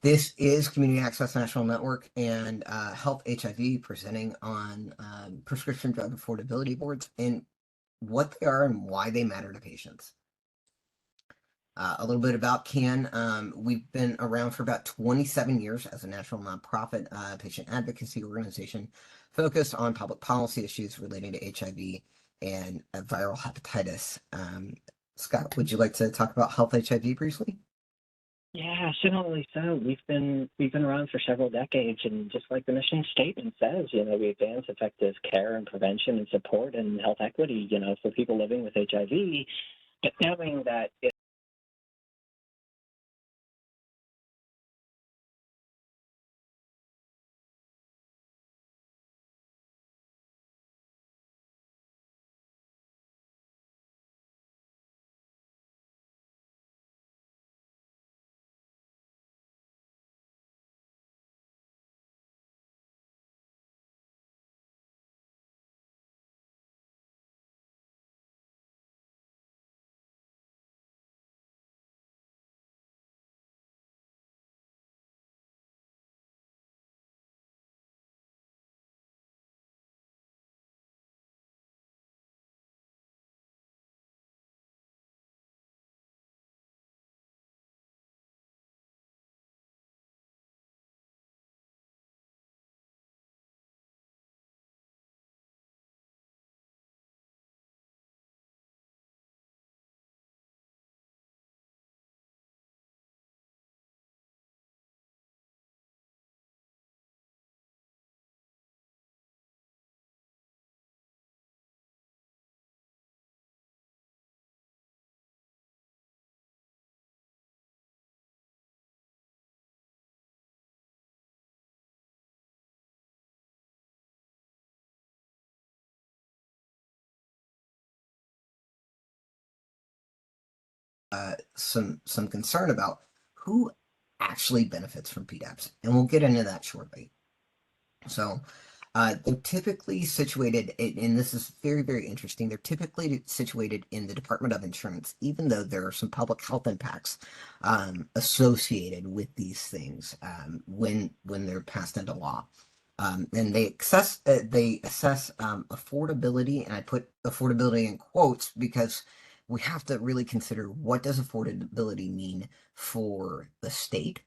This is Community Access National Network and HealthHIV presenting on prescription drug affordability boards and what they are and why they matter to patients. A little bit about CAN. We've been around for about 27 years as a national nonprofit patient advocacy organization focused on public policy issues relating to HIV and viral hepatitis. Scott, would you like to talk about HealthHIV briefly? Yeah, similarly so. We've been around for several decades, and just like the mission statement says, we advance effective care and prevention and support and health equity, for people living with HIV. But knowing that Some concern about who actually benefits from PDABs, and we'll get into that shortly. So they're typically situated, and this is very, very interesting. They're typically situated in the Department of Insurance, even though there are some public health impacts associated with these things when they're passed into law. And they assess affordability, and I put affordability in quotes because we have to really consider what does affordability mean for the state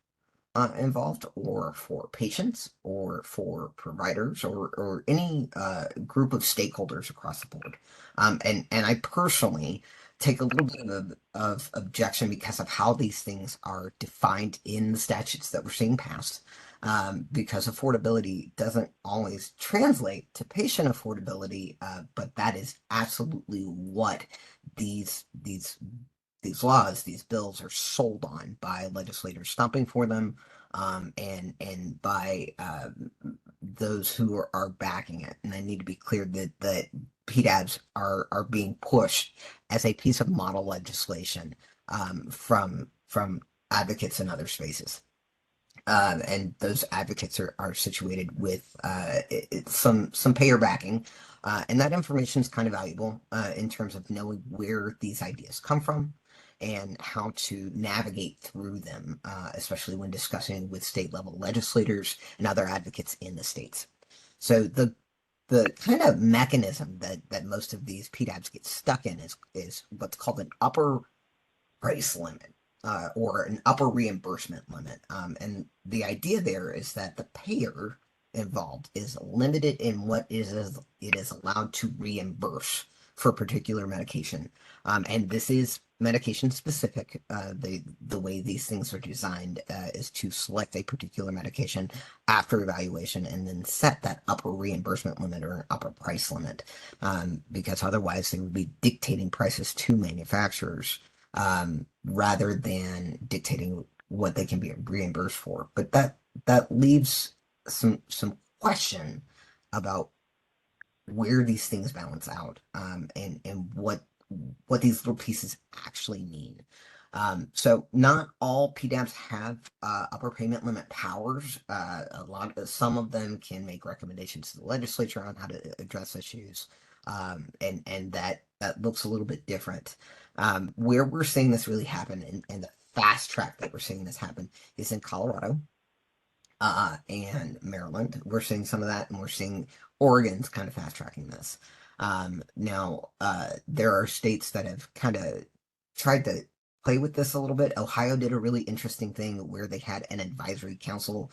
involved, or for patients, or for providers, or any group of stakeholders across the board. And I personally take a little bit of objection because of how these things are defined in the statutes that we're seeing passed. Because affordability doesn't always translate to patient affordability, but that is absolutely what these laws, these bills are sold on by legislators stumping for them, and by those who are backing it. And I need to be clear that PDABs are being pushed as a piece of model legislation from advocates in other spaces. And those advocates are situated with some payer backing, and that information is kind of valuable in terms of knowing where these ideas come from and how to navigate through them, especially when discussing with state level legislators and other advocates in the states. So the kind of mechanism that most of these PDABs get stuck in is what's called an upper price limit, or an upper reimbursement limit. And the idea there is that the payer involved is limited in what it is allowed to reimburse for particular medication. And this is medication specific. The way these things are designed is to select a particular medication after evaluation and then set that upper reimbursement limit or an upper price limit, because otherwise they would be dictating prices to manufacturers, rather than dictating what they can be reimbursed for. But that leaves some question about where these things balance out, and what these little pieces actually mean. So not all PDABs have upper payment limit powers. Some of them can make recommendations to the legislature on how to address issues, and that looks a little bit different. Where we're seeing this really happen, and the fast track that we're seeing this happen is in Colorado and Maryland. We're seeing some of that, and we're seeing Oregon's kind of fast tracking this. Now, there are states that have kind of tried to play with this a little bit. Ohio did a really interesting thing where they had an advisory council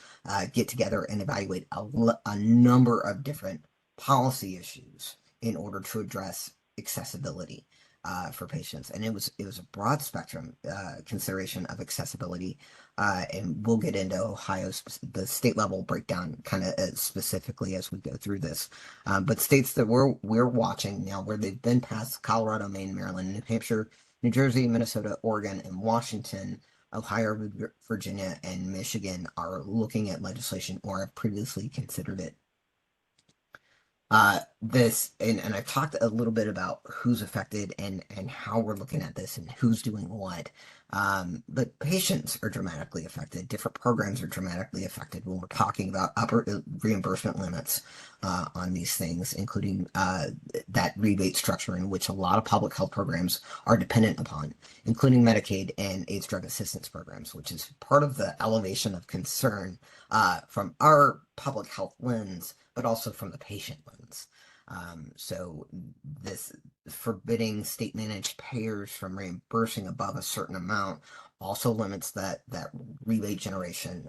get together and evaluate a number of different policy issues in order to address accessibility for patients, and it was a broad spectrum consideration of accessibility, and we'll get into Ohio's the state level breakdown kind of specifically as we go through this. But states that we're watching now, where they've been passed: Colorado, Maine, Maryland, New Hampshire, New Jersey, Minnesota, Oregon, and Washington. Ohio, Virginia, and Michigan are looking at legislation or have previously considered it. This and I've talked a little bit about who's affected and how we're looking at this and who's doing what. But patients are dramatically affected. Different programs are dramatically affected when we're talking about upper reimbursement limits on these things, including that rebate structure in which a lot of public health programs are dependent upon, including Medicaid and AIDS drug assistance programs, which is part of the elevation of concern from our public health lens, but also from the patient lens. So this forbidding state managed payers from reimbursing above a certain amount also limits that rebate generation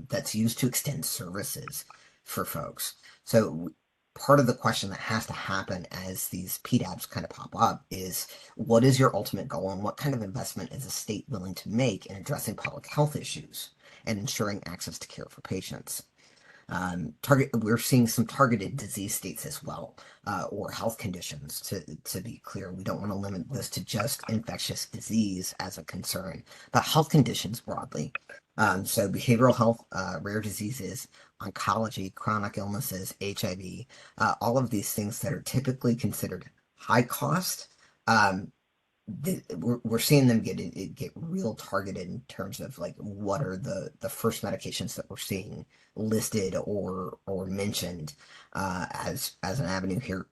that's used to extend services for folks. So part of the question that has to happen as these PDABs kind of pop up is, what is your ultimate goal, and what kind of investment is a state willing to make in addressing public health issues and ensuring access to care for patients? We're seeing some targeted disease states as well, or health conditions. To be clear, we don't want to limit this to just infectious disease as a concern, but health conditions broadly. So behavioral health, rare diseases, oncology, chronic illnesses, HIV, all of these things that are typically considered high cost. We're seeing them get real targeted in terms of like what are the first medications that we're seeing listed or mentioned as an avenue here.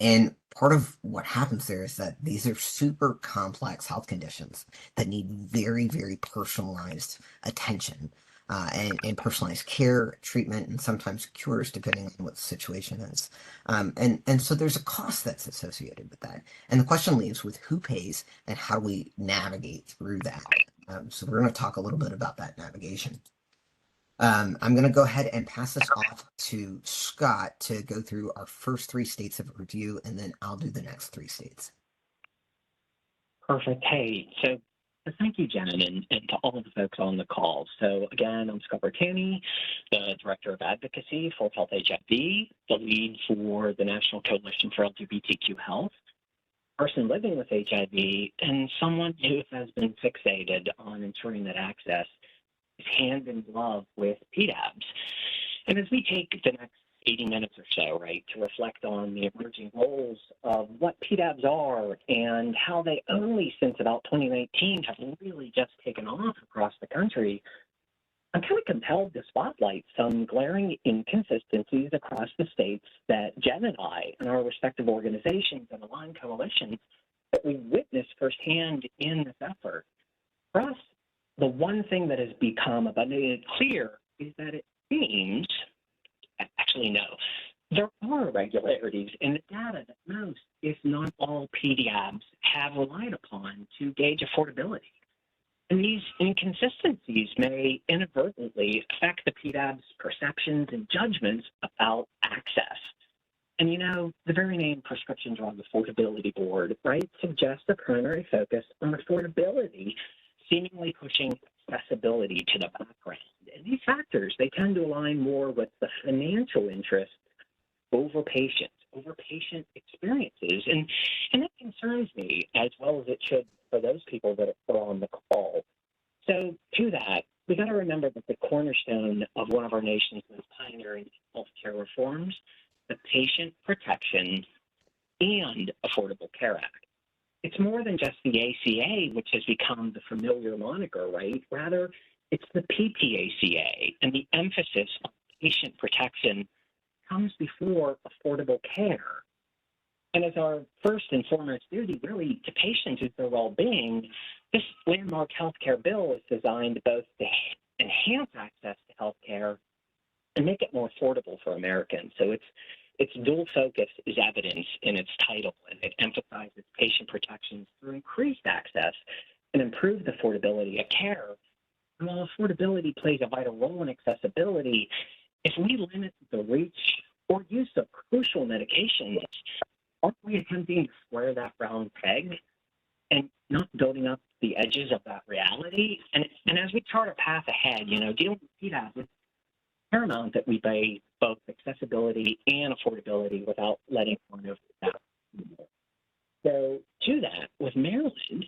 And part of what happens there is that these are super complex health conditions that need very, very personalized attention and personalized care, treatment, and sometimes cures, depending on what the situation is. And so there's a cost that's associated with that. And the question leaves with who pays and how we navigate through that. So we're going to talk a little bit about that navigation. I'm going to go ahead and pass this off to Scott to go through our first 3 states of review, and then I'll do the next 3 states. Perfect. Hey, so thank you, Jen, and to all of the folks on the call. So again, I'm Scott Bertani, the Director of Advocacy for Health HIV, the lead for the National Coalition for LGBTQ Health, person living with HIV, and someone who has been fixated on ensuring that access is hand in glove with PDABs. And as we take the next 80 minutes or so, right, to reflect on the emerging roles of what PDABs are and how they only since about 2019 have really just taken off across the country, I'm kind of compelled to spotlight some glaring inconsistencies across the states that Jen and I and our respective organizations and aligned coalitions that we witnessed firsthand in this effort. For us, the one thing that has become abundantly clear is that it seems, actually no, there are irregularities in the data that most, if not all, PDABs have relied upon to gauge affordability. And these inconsistencies may inadvertently affect the PDAB's perceptions and judgments about access. And you know, the very name Prescription Drug Affordability Board, right, suggests a primary focus on affordability, seemingly pushing accessibility to the background. And these factors, they tend to align more with the financial interests over patients, over patient experiences. And that concerns me as well as it should for those people that are on the call. So to that, we got to remember that the cornerstone of one of our nation's most pioneering healthcare reforms, the Patient Protection and Affordable Care Act. It's more than just the ACA, which has become the familiar moniker, right? Rather, it's the PPACA, and the emphasis on patient protection comes before affordable care. And as our first and foremost duty, really, to patients is their well-being, this landmark healthcare bill is designed both to enhance access to healthcare and make it more affordable for Americans. So its dual focus is evidence in its title, and it emphasizes patient protections through increased access and improved affordability of care. And while affordability plays a vital role in accessibility, if we limit the reach or use of crucial medications, aren't we attempting to square that round peg and not building up the edges of that reality? And as we chart a path ahead, dealing with PDABs, it's paramount that we weigh both accessibility and affordability without letting one over that. So to that, with Maryland,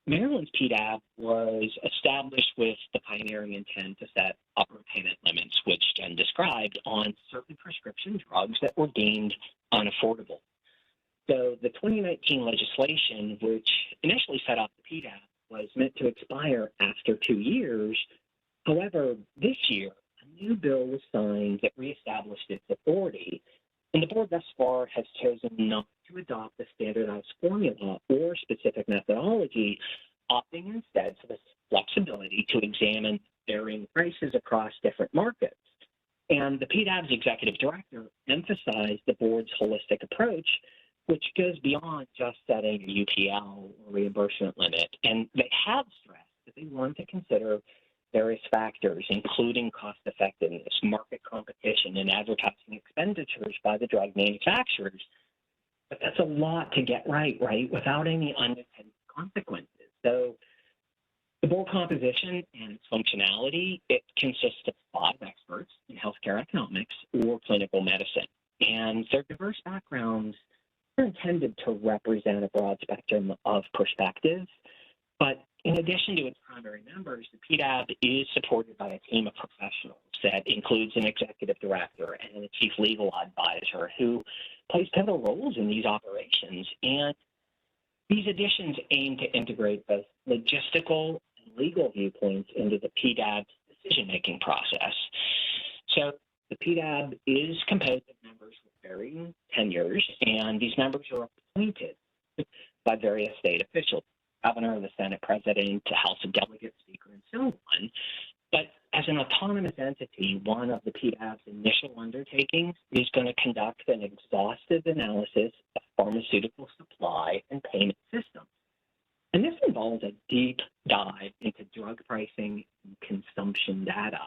Maryland's PDAB was established with the pioneering intent to set upper payment limits, which Jen described, on certain prescription drugs that were deemed unaffordable. So the 2019 legislation, which initially set up the PDAB, was meant to expire after 2 years. However, this year, a new bill was signed that reestablished its authority, and the board thus far has chosen not to adopt a standardized formula or specific methodology, opting instead for the flexibility to examine varying prices across different markets. And the PDAB's executive director emphasized the board's holistic approach, which goes beyond just setting a UPL or reimbursement limit. And they have stressed that they want to consider various factors, including cost effectiveness, market competition, and advertising expenditures by the drug manufacturers. But that's a lot to get right, without any unintended consequences. So the board composition and its functionality, it consists of 5 experts in healthcare economics or clinical medicine. And their diverse backgrounds are intended to represent a broad spectrum of perspectives. But in addition to its primary members, the PDAB is supported by a team of professionals that includes an executive director and a chief legal advisor who plays pivotal roles in these operations. And these additions aim to integrate both logistical and legal viewpoints into the PDAB's decision-making process. So the PDAB is composed of members with varying tenures, and these members are appointed by various state officials, governor, the Senate president, the House of Delegates speaker, and so on. But as an autonomous entity, one of the PDAB's initial undertakings is going to conduct an exhaustive analysis of pharmaceutical supply and payment systems. And this involves a deep dive into drug pricing and consumption data.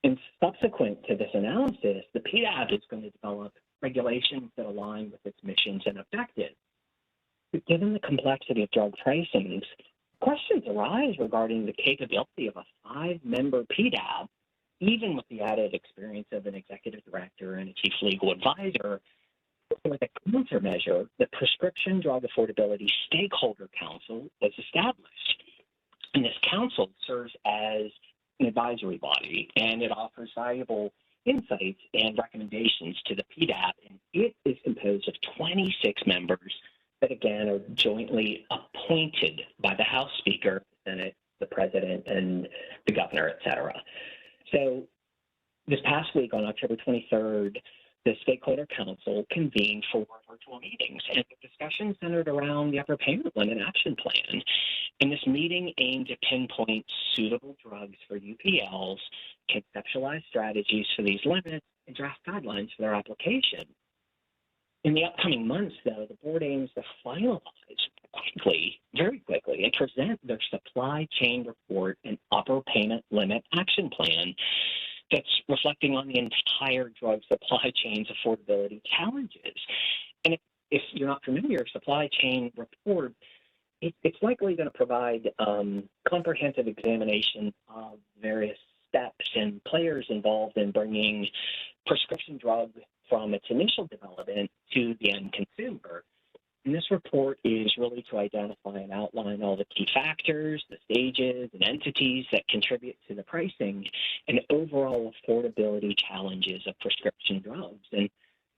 And subsequent to this analysis, the PDAB is going to develop regulations that align with its missions and objectives. But given the complexity of drug pricings, questions arise regarding the capability of a 5-member PDAB, even with the added experience of an executive director and a chief legal advisor. With a countermeasure, the Prescription Drug Affordability Stakeholder Council was established. And this council serves as an advisory body, and it offers valuable insights and recommendations to the PDAB. And it is composed of 26 members that, again, are jointly appointed by the House Speaker, the Senate, the President, and the Governor, et cetera. So this past week, on October 23rd, the Stakeholder Council convened for virtual meetings, and the discussion centered around the upper payment limit action plan. And this meeting aimed to pinpoint suitable drugs for UPLs, conceptualize strategies for these limits, and draft guidelines for their application. In the upcoming months, though, the board aims to finalize very quickly, and present their supply chain report and upper payment limit action plan that's reflecting on the entire drug supply chain's affordability challenges. And if you're not familiar, supply chain report, it's likely going to provide comprehensive examination of various steps and players involved in bringing prescription drugs from its initial development to the end consumer. And this report is really to identify and outline all the key factors, the stages, and entities that contribute to the pricing and overall affordability challenges of prescription drugs. And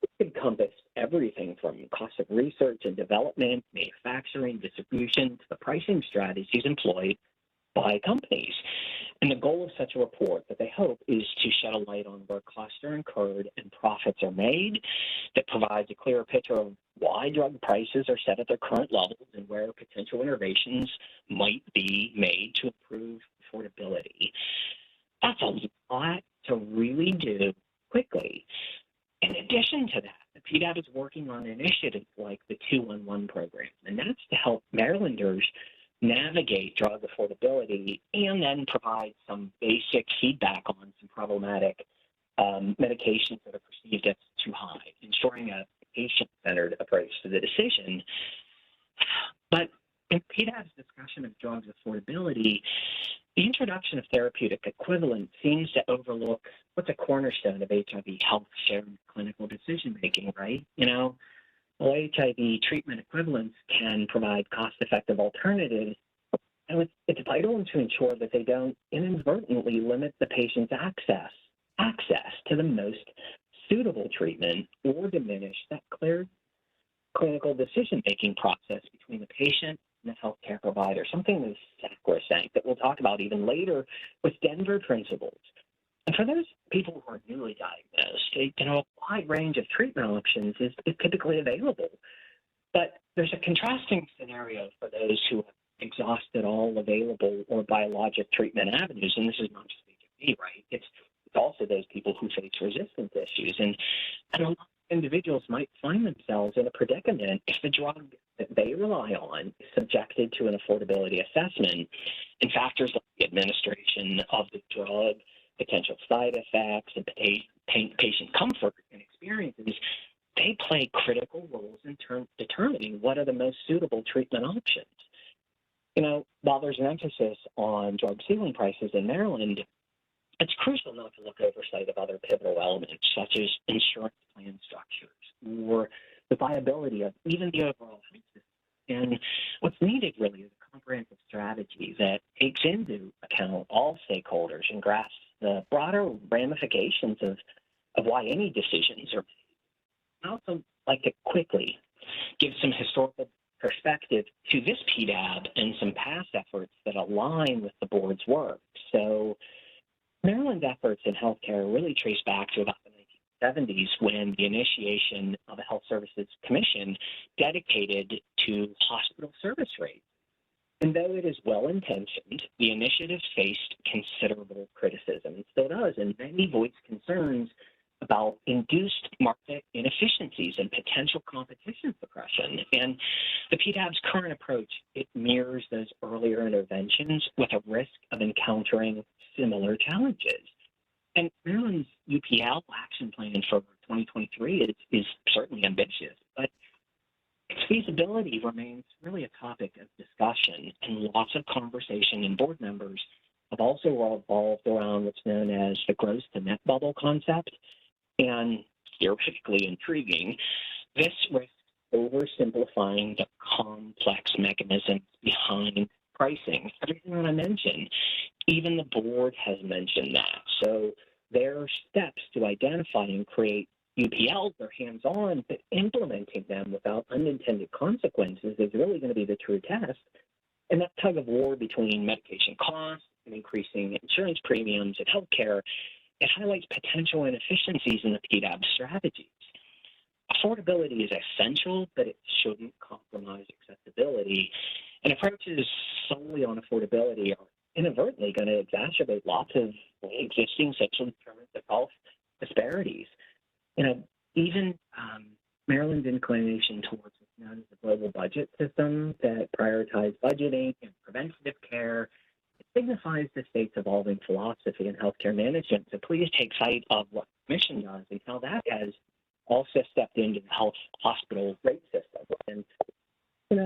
it encompasses everything from cost of research and development, manufacturing, distribution, to the pricing strategies employed by companies. And the goal of such a report that they hope is to shed a light on where costs are incurred and profits are made, that provides a clearer picture of why drug prices are set at their current levels and where potential innovations might be made to improve affordability. That's a lot to really do quickly. In addition to that, the PDAB is working on initiatives like the 211 program, and that's to help Marylanders navigate drug affordability and then provide some basic feedback on some problematic medications that are perceived as too high, ensuring a patient-centered approach to the decision. But in PDAB's discussion of drugs affordability, the introduction of therapeutic equivalent seems to overlook what's a cornerstone of HIV health sharing clinical decision-making, right? Well, HIV treatment equivalents can provide cost-effective alternatives, and it's vital to ensure that they don't inadvertently limit the patient's access to the most suitable treatment or diminish that clear clinical decision-making process between the patient and the healthcare provider, something that's sacrosanct that we'll talk about even later with Denver principles. And for those people who are newly diagnosed, a wide range of treatment options is typically available. But there's a contrasting scenario for those who have exhausted all available or biologic treatment avenues, and this is not just HIV, right? It's also those people who face resistance issues. And a lot of individuals might find themselves in a predicament if the drug that they rely on is subjected to an affordability assessment, and factors like the administration of the drug, potential side effects, and patient comfort and experiences, they play critical roles in determining what are the most suitable treatment options. While there's an emphasis on drug ceiling prices in Maryland, it's crucial not to look oversight of other pivotal elements, such as insurance plan structures or the viability of even the overall health system. And what's needed really is a comprehensive strategy that takes into account all stakeholders and grasps the broader ramifications of why any decisions are made. I also like to quickly give some historical perspective to this PDAB and some past efforts that align with the board's work. So Maryland's efforts in healthcare really trace back to about the 1970s when the initiation of a Health Services Commission dedicated to hospital service rates. And though it is well-intentioned, the initiative faced considerable criticism, and still does, and many voiced concerns about induced market inefficiencies and potential competition suppression. And the PDAB's current approach, it mirrors those earlier interventions with a risk of encountering similar challenges. And Maryland's UPL action plan for 2023 is certainly ambitious, but its feasibility remains really a topic of discussion, and lots of conversation, and board members have also revolved around what's known as the gross to net bubble concept. And theoretically intriguing, this risks oversimplifying the complex mechanisms behind pricing. Everything that I mentioned, even the board has mentioned that. So there are steps to identify and create UPLs. They're hands-on, but implementing them without unintended consequences is really going to be the true test. And that tug of war between medication costs and increasing insurance premiums in healthcare, it highlights potential inefficiencies in the PDAB strategies. Affordability is essential, but it shouldn't compromise accessibility. And approaches solely on affordability are inadvertently going to exacerbate lots of existing social determinants of health disparities. Even Maryland's inclination towards what's known as the global budget system that prioritizes budgeting and preventative care, it signifies the state's evolving philosophy in healthcare management. So please take sight of what the Commission does and how that has also stepped into the health hospital rate system. And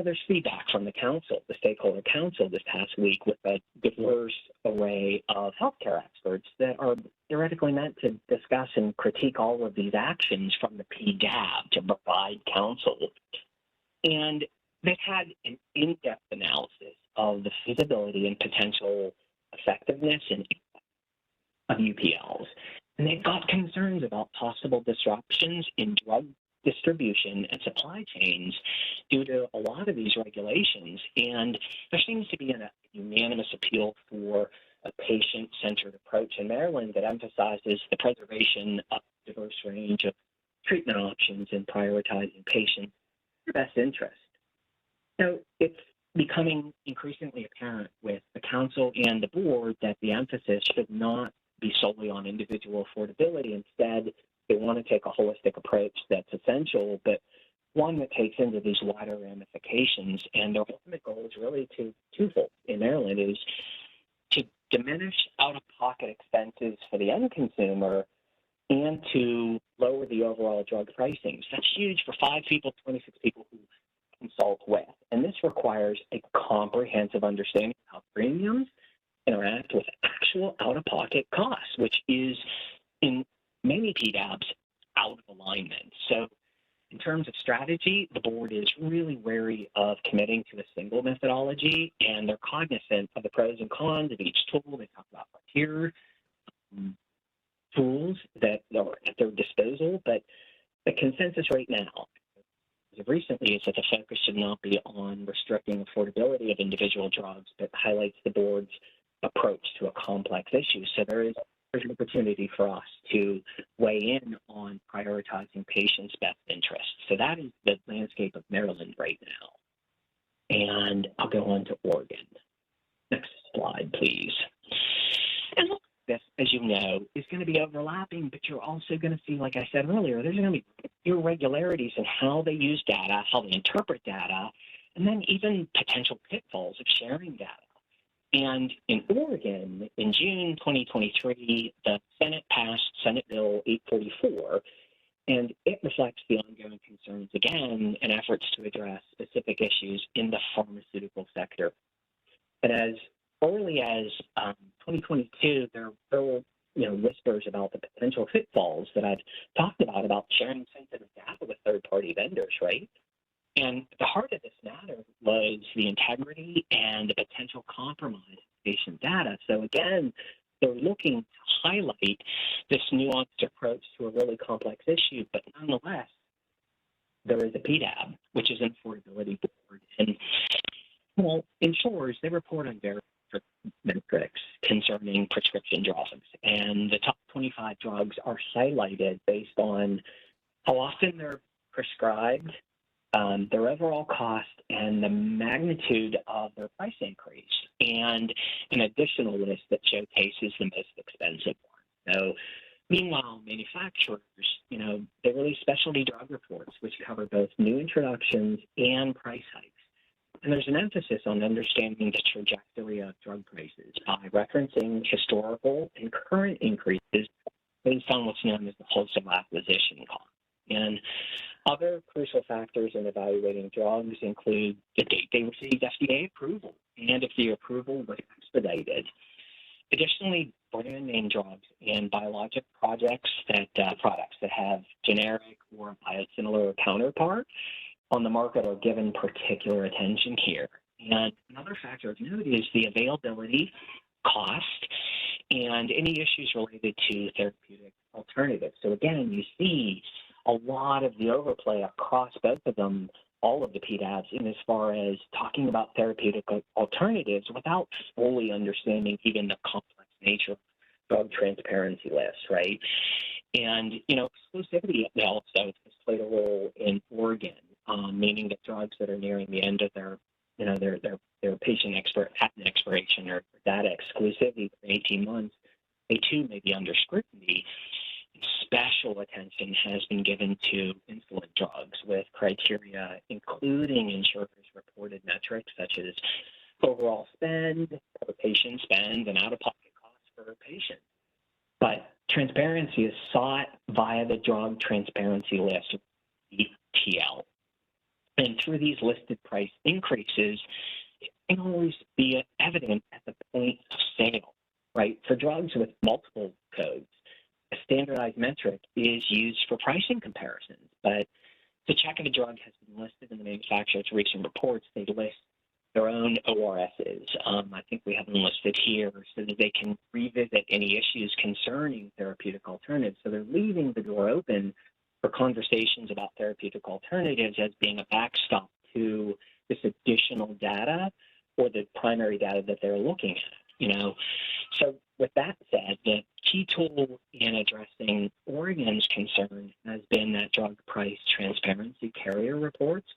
there's feedback from the council, the stakeholder council this past week, with a diverse array of healthcare experts that are theoretically meant to discuss and critique all of these actions from the PDAB to provide counsel. And they've had an in-depth analysis of the feasibility and potential effectiveness and of UPLs. And they've got concerns about possible disruptions in drug distribution and supply chains due to a lot of these regulations. And there seems to be a unanimous appeal for a patient-centered approach in Maryland that emphasizes the preservation of a diverse range of treatment options and prioritizing patients' best interest. So it's becoming increasingly apparent with the council and the board that the emphasis should not be solely on individual affordability. Instead, they want to take a holistic approach that's essential, but one that takes into these wider ramifications. And their ultimate goal is really twofold in Maryland, is to diminish out-of-pocket expenses for the end consumer and to lower the overall drug pricing. So that's huge for 5 people, 26 people who consult with. And this requires a comprehensive understanding of how premiums interact with actual out-of-pocket costs, which is in many PDABs out of alignment. So in terms of strategy, the board is really wary of committing to a single methodology, and they're cognizant of the pros and cons of each tool. They talk about tier tools that are at their disposal, but the consensus right now, as of recently, is that the focus should not be on restricting affordability of individual drugs, but highlights the board's approach to a complex issue. So there's an opportunity for us to weigh in on prioritizing patients' best interests. So that is the landscape of Maryland right now. And I'll go on to Oregon. Next slide, please. And look, this, as you know, is going to be overlapping, but you're also going to see, like I said earlier, there's going to be irregularities in how they use data, how they interpret data, and then even potential pitfalls of sharing data. And in Oregon, in June 2023, the Senate passed Senate Bill 844, and it reflects the ongoing concerns, again, and efforts to address specific issues in the pharmaceutical sector. And as early as 2022, there were whispers about the potential pitfalls that I've talked about sharing sensitive data with third-party vendors, right? And the heart of this matter was the integrity and the potential compromise of patient data. So again, they're looking to highlight this nuanced approach to a really complex issue, but nonetheless, there is a PDAB, which is an affordability board. And well, insurers, they report on various metrics concerning prescription drugs, and the top 25 drugs are highlighted based on how often they're prescribed, their overall cost, and the magnitude of their price increase, and an additional list that showcases the most expensive one. So, meanwhile, manufacturers, they release specialty drug reports, which cover both new introductions and price hikes. And there's an emphasis on understanding the trajectory of drug prices by referencing historical and current increases based on what's known as the wholesale acquisition cost. And other crucial factors in evaluating drugs include the date they received FDA approval and if the approval was expedited. Additionally, brand name drugs and biologic products that have generic or biosimilar counterpart on the market are given particular attention here. And another factor of note is the availability, cost, and any issues related to therapeutic alternatives. So again, you see a lot of the overplay across both of them, all of the PDABs, in as far as talking about therapeutic alternatives without fully understanding even the complex nature of drug transparency lists, right? And, exclusivity also has played a role in Oregon, meaning that drugs that are nearing the end of their patent expiration or data exclusivity for 18 months, they too may be under scrutiny. Special attention has been given to insulin drugs with criteria including insurers' reported metrics such as overall spend, per patient spend, and out-of-pocket costs per patient. But transparency is sought via the Drug Transparency List, ETL. And through these listed price increases, it can always be evident at the point of sale, right? For drugs with multiple codes, a standardized metric is used for pricing comparisons, but to check if a drug has been listed in the manufacturer's recent reports, they list their own ORSs. I think we have them listed here so that they can revisit any issues concerning therapeutic alternatives. So they're leaving the door open for conversations about therapeutic alternatives as being a backstop to this additional data or the primary data that they're looking at. So with that said, the key tool in addressing Oregon's concern has been that drug price transparency carrier reports,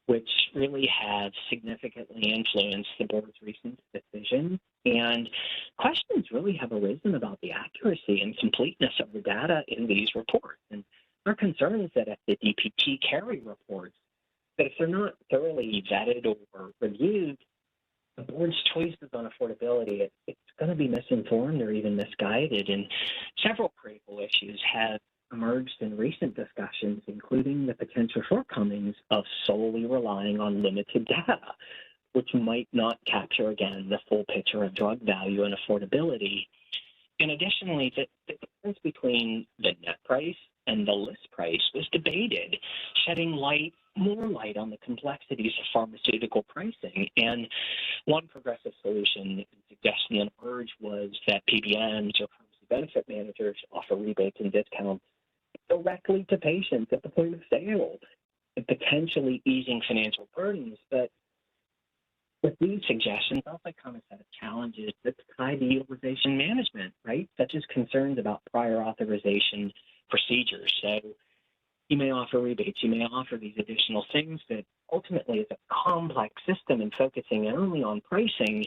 which really have significantly influenced the board's recent decision. And questions really have arisen about the accuracy and completeness of the data in these reports. And our concern is that if the DPT carry reports, that if they're not thoroughly vetted or reviewed, the board's choices on affordability, it's going to be misinformed or even misguided. And several critical issues have emerged in recent discussions, including the potential shortcomings of solely relying on limited data, which might not capture, again, the full picture of drug value and affordability. And additionally, the difference between the net price and the list price was debated, shedding more light on the complexities of pharmaceutical pricing. And one progressive solution and suggestion that emerged was that PBMs or pharmacy benefit managers offer rebates and discounts directly to patients at the point of sale, and potentially easing financial burdens. But with these suggestions also come a set of challenges that's tied to utilization management, right? Such as concerns about prior authorization procedures. So you may offer rebates, you may offer these additional things that ultimately is a complex system and focusing only on pricing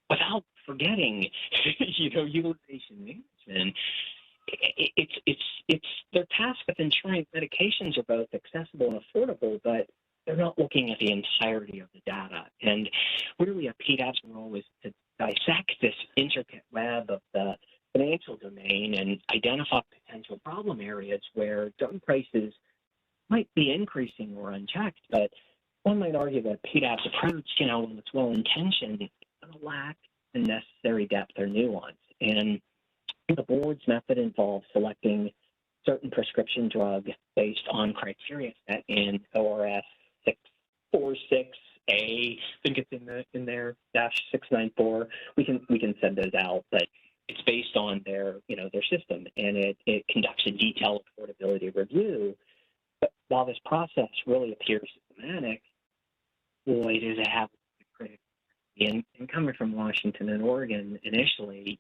without forgetting, utilization management. It's their task with ensuring medications are both accessible and affordable, but they're not looking at the entirety of the data. And really a PDAB's role is to dissect this intricate web of the financial domain and identify potential problem areas where drug prices might be increasing or unchecked. But one might argue that PDAB's approach, when it's well-intentioned, is going to lack the necessary depth or nuance. And the board's method involves selecting certain prescription drugs based on criteria set in ORS 646A. I think it's in there -694. We can send those out, but it's based on their system, and it conducts a detailed affordability review. But while this process really appears systematic, boy, does it have critical. And coming from Washington and Oregon initially,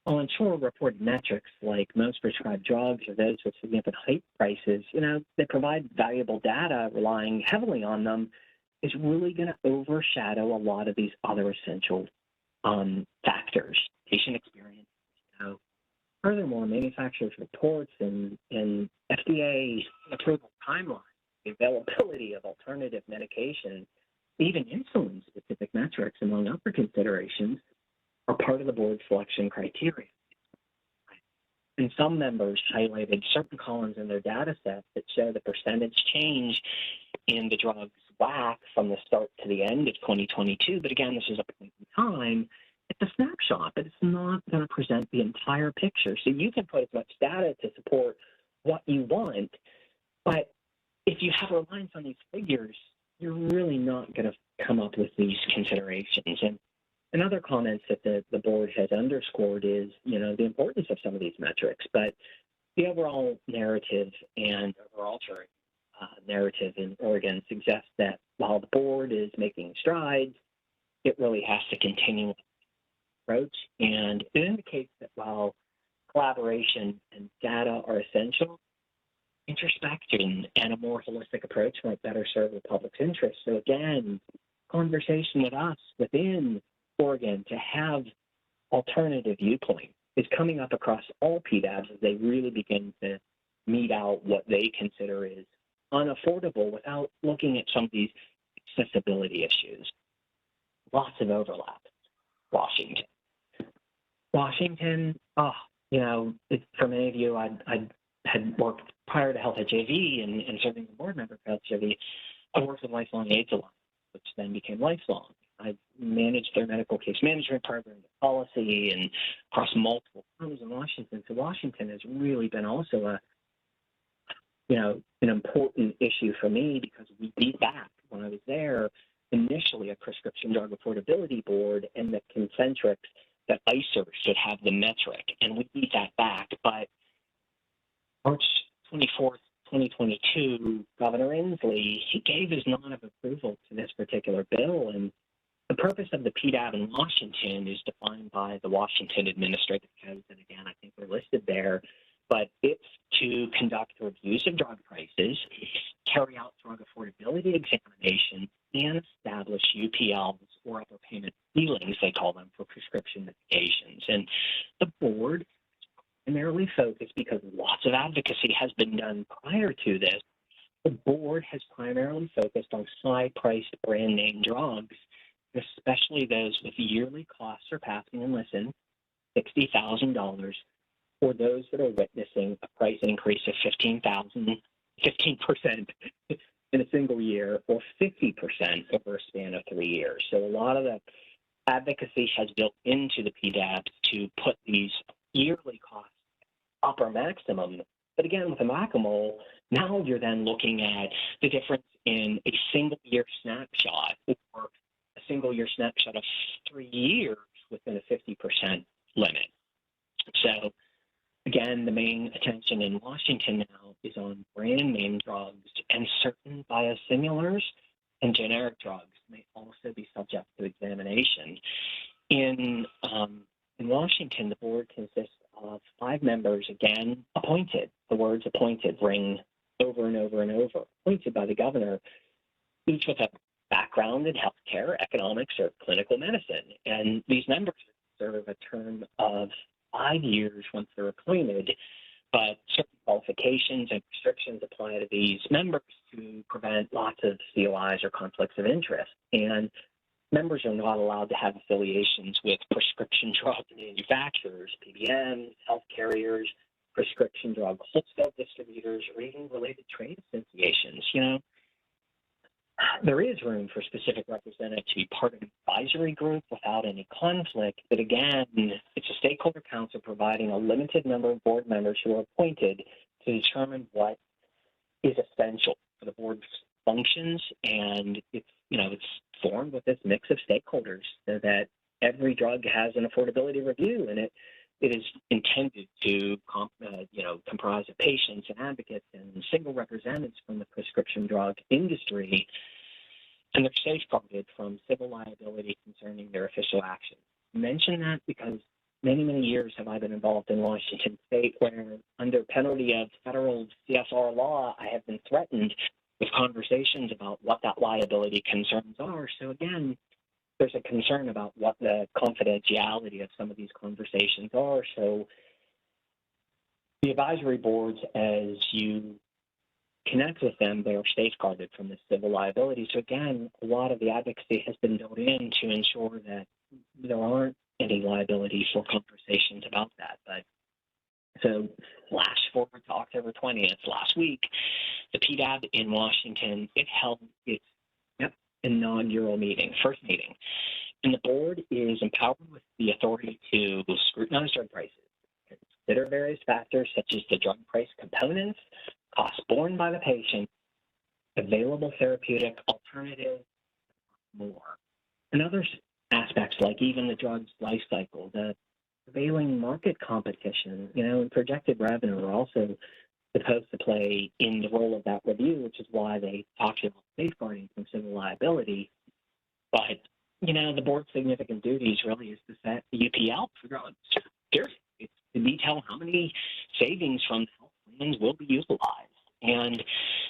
I'll ensure reported metrics like most prescribed drugs or those with significant height prices, they provide valuable data. Relying heavily on them is really going to overshadow a lot of these other essential factors, patient experience. Furthermore, manufacturers' reports and FDA approval timelines, the availability of alternative medication, even insulin-specific metrics, among other considerations, are part of the board selection criteria. And some members highlighted certain columns in their data set that show the percentage change in the drug's WAC from the start to the end of 2022. But again, this is a point in time. It's a snapshot, but it's not going to present the entire picture. So you can put as much data to support what you want, but if you have reliance on these figures, you're really not going to come up with these considerations. And other comments that the board has underscored is, the importance of some of these metrics, but the overall narrative and overarching narrative in Oregon suggests that while the board is making strides, it really has to continue with the approach. And it indicates that while collaboration and data are essential, introspection and a more holistic approach might better serve the public's interest. So again, conversation with us within Oregon to have alternative viewpoint is coming up across all PDABs as they really begin to mete out what they consider is unaffordable without looking at some of these accessibility issues. Lots of overlap. Washington, for many of you, I had worked prior to HealthHIV and serving as a board member for HealthHIV. I worked with Lifelong AIDS Alliance, which then became Lifelong. I managed their medical case management program, the policy, and across multiple firms in Washington. So Washington has really been also an important issue for me because we beat back when I was there initially a prescription drug affordability board and the concentrics that ICER should have the metric, and we beat that back. But March 24th, 2022, Governor Inslee, he gave his nod of approval to this particular bill. And the purpose of the PDAB in Washington is defined by the Washington Administrative Codes. And again, I think they're listed there. But it's to conduct reviews of drug prices, carry out drug affordability examinations, and establish UPLs, or upper payment ceilings, they call them, for prescription medications. And the board primarily focused, because lots of advocacy has been done prior to this, the board has primarily focused on high-priced brand name drugs, especially those with yearly costs surpassing, and listen, $60,000, or those that are witnessing a price increase of 15% in a single year, or 50% over a span of 3 years. So a lot of the advocacy has built into the PDABs to put these yearly costs upper maximum. But again, with a whack-a-mole, now you're then looking at the difference in a single year snapshot, or a single year snapshot of 3 years within a 50% limit. So again, the main attention in Washington now is on brand name drugs, and certain biosimilars and generic drugs may also be subject to examination. In Washington, the board consists of 5 members, again, appointed. The words appointed ring over and over and over, appointed by the governor, each with a background in healthcare, economics, or clinical medicine. And these members serve a term of 5 years once they're appointed, but certain qualifications and restrictions apply to these members to prevent lots of COIs or conflicts of interest. And members are not allowed to have affiliations with prescription drug manufacturers, PBMs, health carriers, prescription drug wholesale distributors, or even related trade associations. You know, there is room for specific representatives to be part of an advisory group without any conflict, but again, it's a stakeholder council providing a limited number of board members who are appointed to determine what is essential for the board's functions, and it's formed with this mix of stakeholders so that every drug has an affordability review, and it is intended to comprise of patients and advocates and single representatives from the prescription drug industry, and they're safeguarded from civil liability concerning their official actions. I mention that because many, many years have I been involved in Washington State, where under penalty of federal CSR law, I have been threatened with conversations about what that liability concerns are. So again, there's a concern about what the confidentiality of some of these conversations are. So the advisory boards, as you connect with them, they are safeguarded from this civil liability. So again, a lot of the advocacy has been built in to ensure that there aren't any liabilities or conversations about that. But so flash forward to October 20th, last week, the PDAB in Washington, it held its inaugural meeting, first meeting. And the board is empowered with the authority to scrutinize drug prices, consider various factors such as the drug price components, costs borne by the patient, available therapeutic alternatives, more. And other aspects like even the drug's life cycle, the prevailing market competition, and projected revenue are also supposed to play in the role of that review, which is why they talked about safeguarding from civil liability. But, the board's significant duties really is to set the UPL for drugs. Period. It's to detail how many savings from health plans will be utilized. And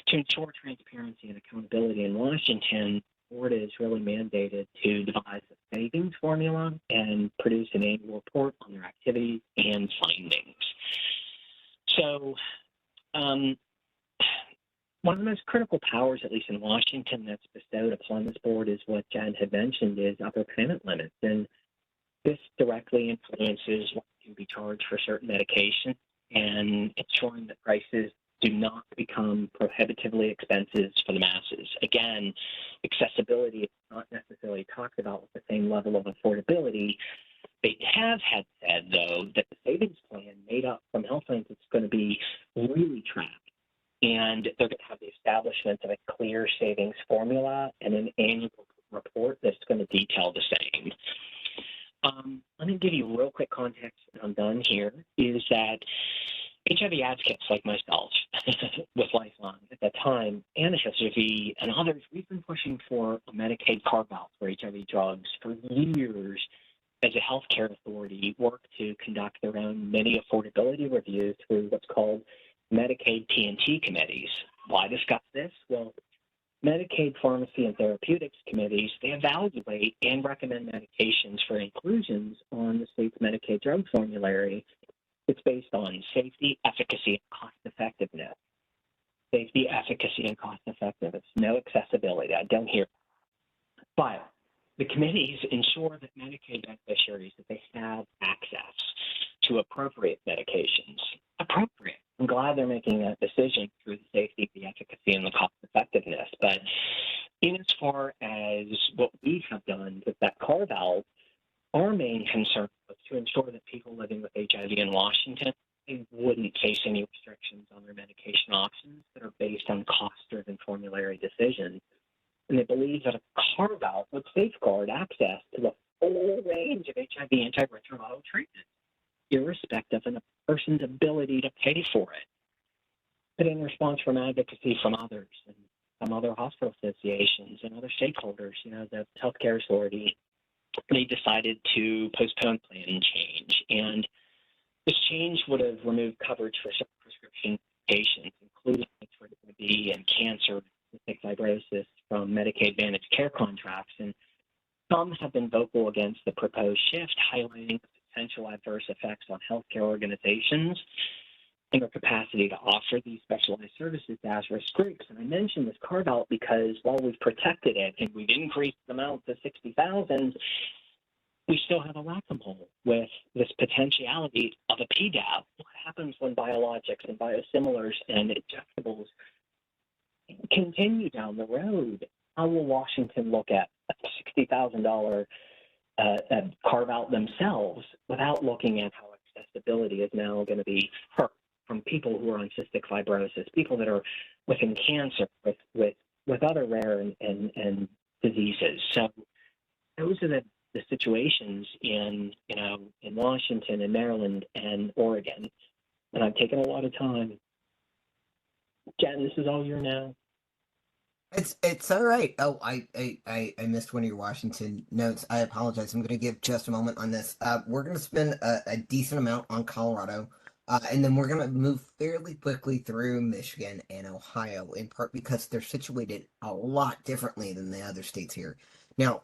to ensure transparency and accountability in Washington, the board is really mandated to devise a savings formula and produce an annual report on their activities and findings. So, one of the most critical powers, at least in Washington, that's bestowed upon this board is what Jen had mentioned, is upper payment limits. And this directly influences what can be charged for certain medications and ensuring that prices do not become prohibitively expensive for the masses. Again, accessibility is not necessarily talked about with the same level of affordability. They have had said, though, that the savings plan made up from health plans is going to be really tracked. And they're going to have the establishment of a clear savings formula and an annual report that's going to detail the same. Let me give you real quick context, and I'm done here, is that HIV advocates like myself, with Lifeline at that time, and HealthHIV and others, we've been pushing for a Medicaid carve-out for HIV drugs for years as a healthcare authority work to conduct their own mini affordability review through what's called Medicaid P&T committees. Why discuss this? Well, Medicaid pharmacy and therapeutics committees, they evaluate and recommend medications for inclusions on the state's Medicaid drug formulary. It's based on safety, efficacy, and cost effectiveness. Safety, efficacy, and cost effectiveness. No accessibility. I don't hear. But the committees ensure that Medicaid beneficiaries that they have access to appropriate medications. Appropriate. I'm glad they're making that decision through the safety, the efficacy, and the cost effectiveness. But in as far as what we have done with that carve out, our main concern was to ensure that people living with HIV in Washington, they wouldn't face any restrictions on their medication options that are based on cost-driven formulary decisions. And they believe that a carve-out would safeguard access to the full range of HIV antiretroviral treatment, irrespective of a person's ability to pay for it. But in response from advocacy from others and some other hospital associations and other stakeholders, the healthcare authority, they decided to postpone plan change. And this change would have removed coverage for some prescription patients, including for HIV and cancer, cystic fibrosis, from Medicaid Advantage care contracts. And some have been vocal against the proposed shift, highlighting the potential adverse effects on healthcare organizations and their capacity to offer these specialized services to at-risk groups. And I mentioned this carve-out because while we've protected it and we've increased the amount to 60,000, we still have a whack-a-mole with this potentiality of a PDAB. What happens when biologics and biosimilars and injectables continue down the road? How will Washington look at a $60,000 carve-out themselves without looking at how accessibility is now going to be hurt from people who are on cystic fibrosis, people that are within cancer, with other rare and diseases? So those are the situations in Washington and Maryland and Oregon. And I've taken a lot of time. Jen, this is all your now. It's all right. Oh, I missed one of your Washington notes. I apologize. I'm going to give just a moment on this. We're going to spend a decent amount on Colorado, and then we're going to move fairly quickly through Michigan and Ohio, in part because they're situated a lot differently than the other states here. Now,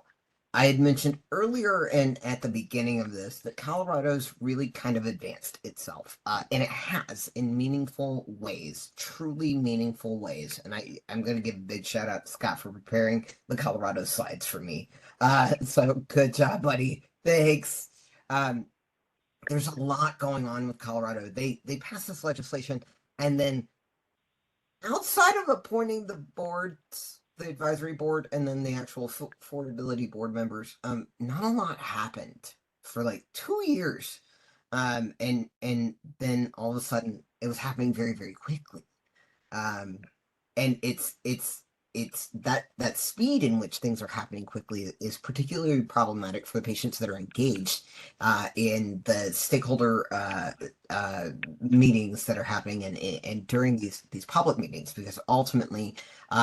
I had mentioned earlier and at the beginning of this that Colorado's really kind of advanced itself, and it has in meaningful ways, truly meaningful ways. And I'm going to give a big shout out to Scott for preparing the Colorado slides for me. So good job, buddy. Thanks. There's a lot going on with Colorado. They passed this legislation, and then outside of appointing the boards, the advisory board, and then the actual affordability board members, not a lot happened for like 2 years. And then all of a sudden it was happening very, very quickly. And it's that speed in which things are happening quickly is particularly problematic for the patients that are engaged in the stakeholder meetings that are happening and during these public meetings, because ultimately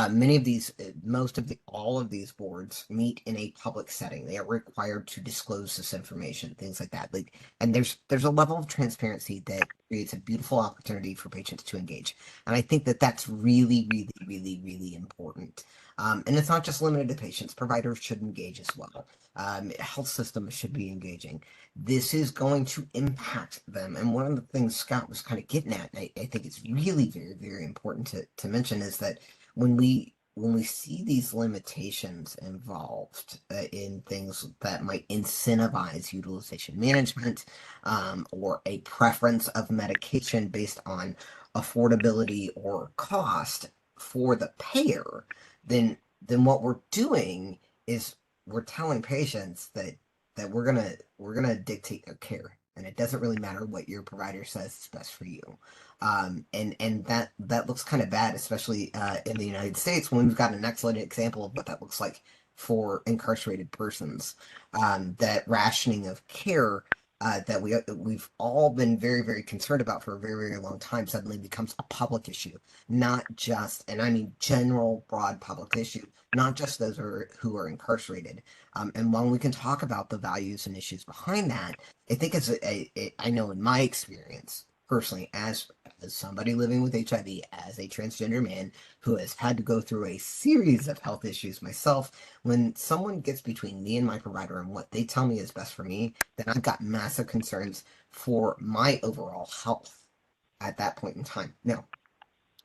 many of these, all of these boards meet in a public setting. They are required to disclose this information, things like that. And there's a level of transparency that creates a beautiful opportunity for patients to engage. And I think that that's really, really, really, really important. And it's not just limited to patients. Providers should engage as well. Health systems should be engaging. This is going to impact them. And one of the things Scott was kind of getting at, and I think it's really very, very important to mention, is that when we see these limitations involved in things that might incentivize utilization management, or a preference of medication based on affordability or cost for the payer, then what we're doing is we're telling patients that we're gonna dictate their care, and it doesn't really matter what your provider says is best for you. And that looks kind of bad, especially in the United States, when we've got an excellent example of what that looks like for incarcerated persons. That rationing of care that we've all been very, very concerned about for a very, very long time suddenly becomes a public issue, not just, and I mean general, broad public issue, not just those who are incarcerated. And while we can talk about the values and issues behind that, I think I know in my experience personally, as somebody living with HIV, as a transgender man who has had to go through a series of health issues myself, when someone gets between me and my provider and what they tell me is best for me, then I've got massive concerns for my overall health at that point in time. Now,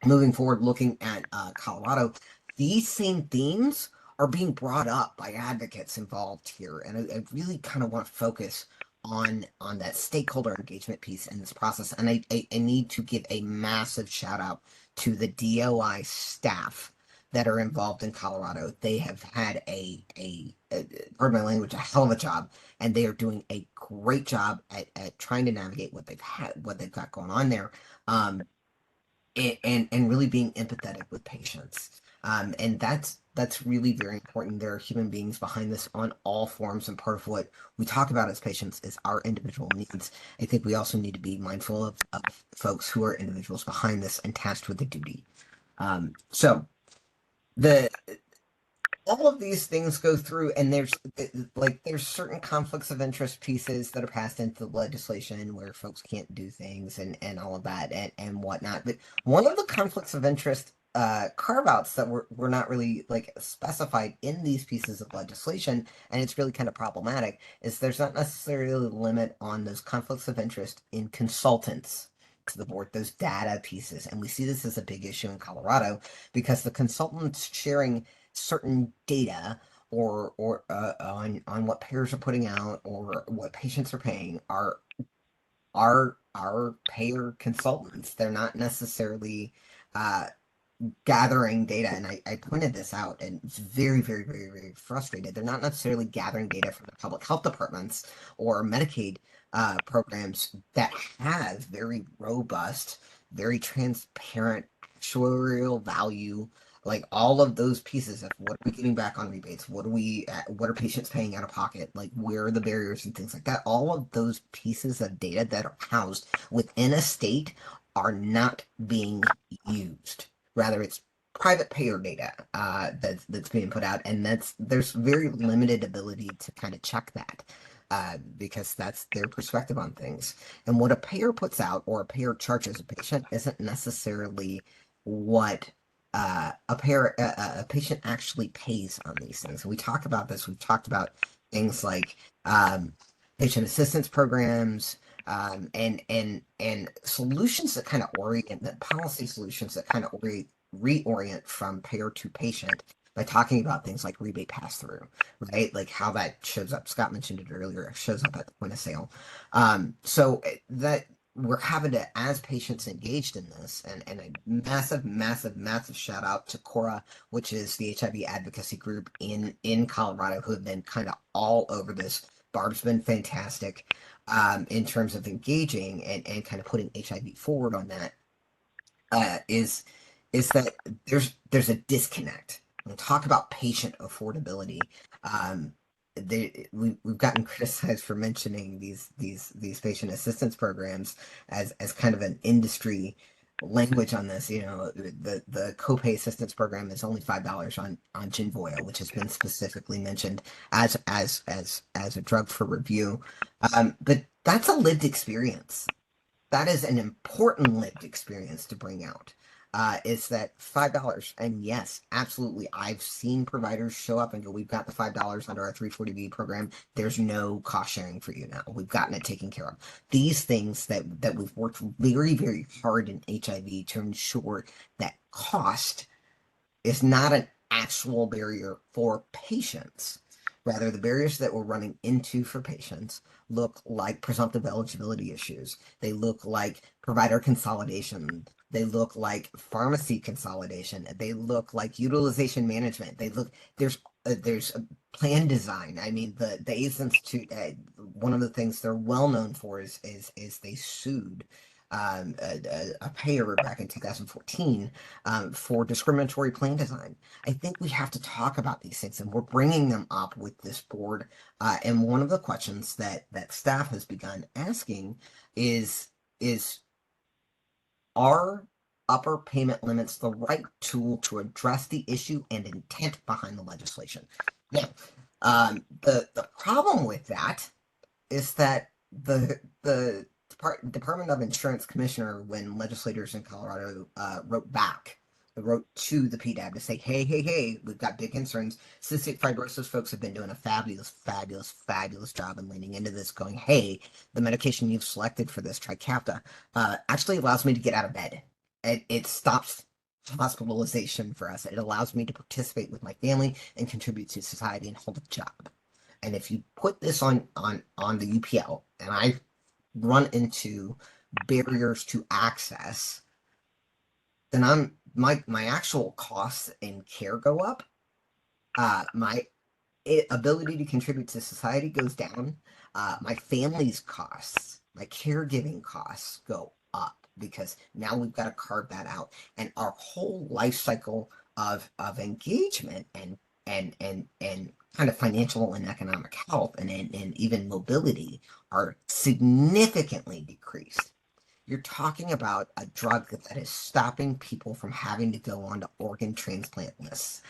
moving forward, looking at Colorado, these same themes are being brought up by advocates involved here, and I really kind of want to focus on that stakeholder engagement piece in this process. And I need to give a massive shout out to the DOI staff that are involved in Colorado. They have had pardon my language, a hell of a job, and they are doing a great job at trying to navigate what they've got going on there. Um, and really being empathetic with patients. And that's really very important. There are human beings behind this on all forms, and part of what we talk about as patients is our individual needs. I think we also need to be mindful of folks who are individuals behind this and tasked with the duty. So the all of these things go through, and there's certain conflicts of interest pieces that are passed into the legislation where folks can't do things and all of that and whatnot. But one of the conflicts of interest carve outs that were not really like specified in these pieces of legislation, and it's really kind of problematic, is there's not necessarily a limit on those conflicts of interest in consultants to the board, those data pieces. And we see this as a big issue in Colorado because the consultants sharing certain data or on what payers are putting out or what patients are paying are payer consultants. They're not necessarily uh, gathering data, and I pointed this out, and it's very, very, very, very frustrated. They're not necessarily gathering data from the public health departments or Medicaid programs that have very robust, very transparent actuarial value, like all of those pieces of what are we getting back on rebates, what are patients paying out of pocket, like where are the barriers and things like that. All of those pieces of data that are housed within a state are not being used. Rather, it's private payer data that's being put out, and there's very limited ability to kind of check that because that's their perspective on things. And what a payer puts out or a payer charges a patient isn't necessarily what a patient actually pays on these things. And we talk about this. We've talked about things like patient assistance programs, and solutions that kind of orient that policy solutions that kind of reorient from payer to patient by talking about things like rebate pass through, right? Like how that shows up. Scott mentioned it earlier. It shows up at the point of sale. So that we're having to, as patients engaged in this, and a massive, massive, massive shout out to Cora, which is the HIV advocacy group in Colorado, who have been kind of all over this. Barb's been fantastic in terms of engaging and kind of putting HIV forward on that, is that there's a disconnect. When we talk about patient affordability, we've gotten criticized for mentioning these patient assistance programs as kind of an industry language on this. You know, the copay assistance program is only $5 on Genvoya, which has been specifically mentioned as a drug for review. But that's a lived experience. That is an important lived experience to bring out. Is that $5? And yes, absolutely. I've seen providers show up and go, we've got the $5 under our 340B program. There's no cost sharing for you now. We've gotten it taken care of. These things that we've worked very, very hard in HIV to ensure that cost is not an actual barrier for patients. Rather, the barriers that we're running into for patients look like presumptive eligibility issues. They look like provider consolidation. They look like pharmacy consolidation. They look like utilization management. There's a plan design. I mean, the AIDS Institute. One of the things they're well known for is they sued a payer back in 2014 for discriminatory plan design. I think we have to talk about these things, and we're bringing them up with this board. And one of the questions that staff has begun asking is are upper payment limits the right tool to address the issue and intent behind the legislation? Now, the problem with that is that the Department of Insurance commissioner, when legislators in Colorado wrote to the PDAB to say, hey, we've got big concerns. Cystic fibrosis folks have been doing a fabulous job in leaning into this, going, hey, the medication you've selected for this Trikafta actually allows me to get out of bed. It stops hospitalization for us. It allows me to participate with my family and contribute to society and hold a job. And if you put this on the UPL, and I run into barriers to access, then my actual costs in care go up. My ability to contribute to society goes down. My family's costs, my caregiving costs go up because now we've got to carve that out, and our whole life cycle of engagement and kind of financial and economic health and even mobility are significantly decreased. You're talking about a drug that is stopping people from having to go on to organ transplant lists,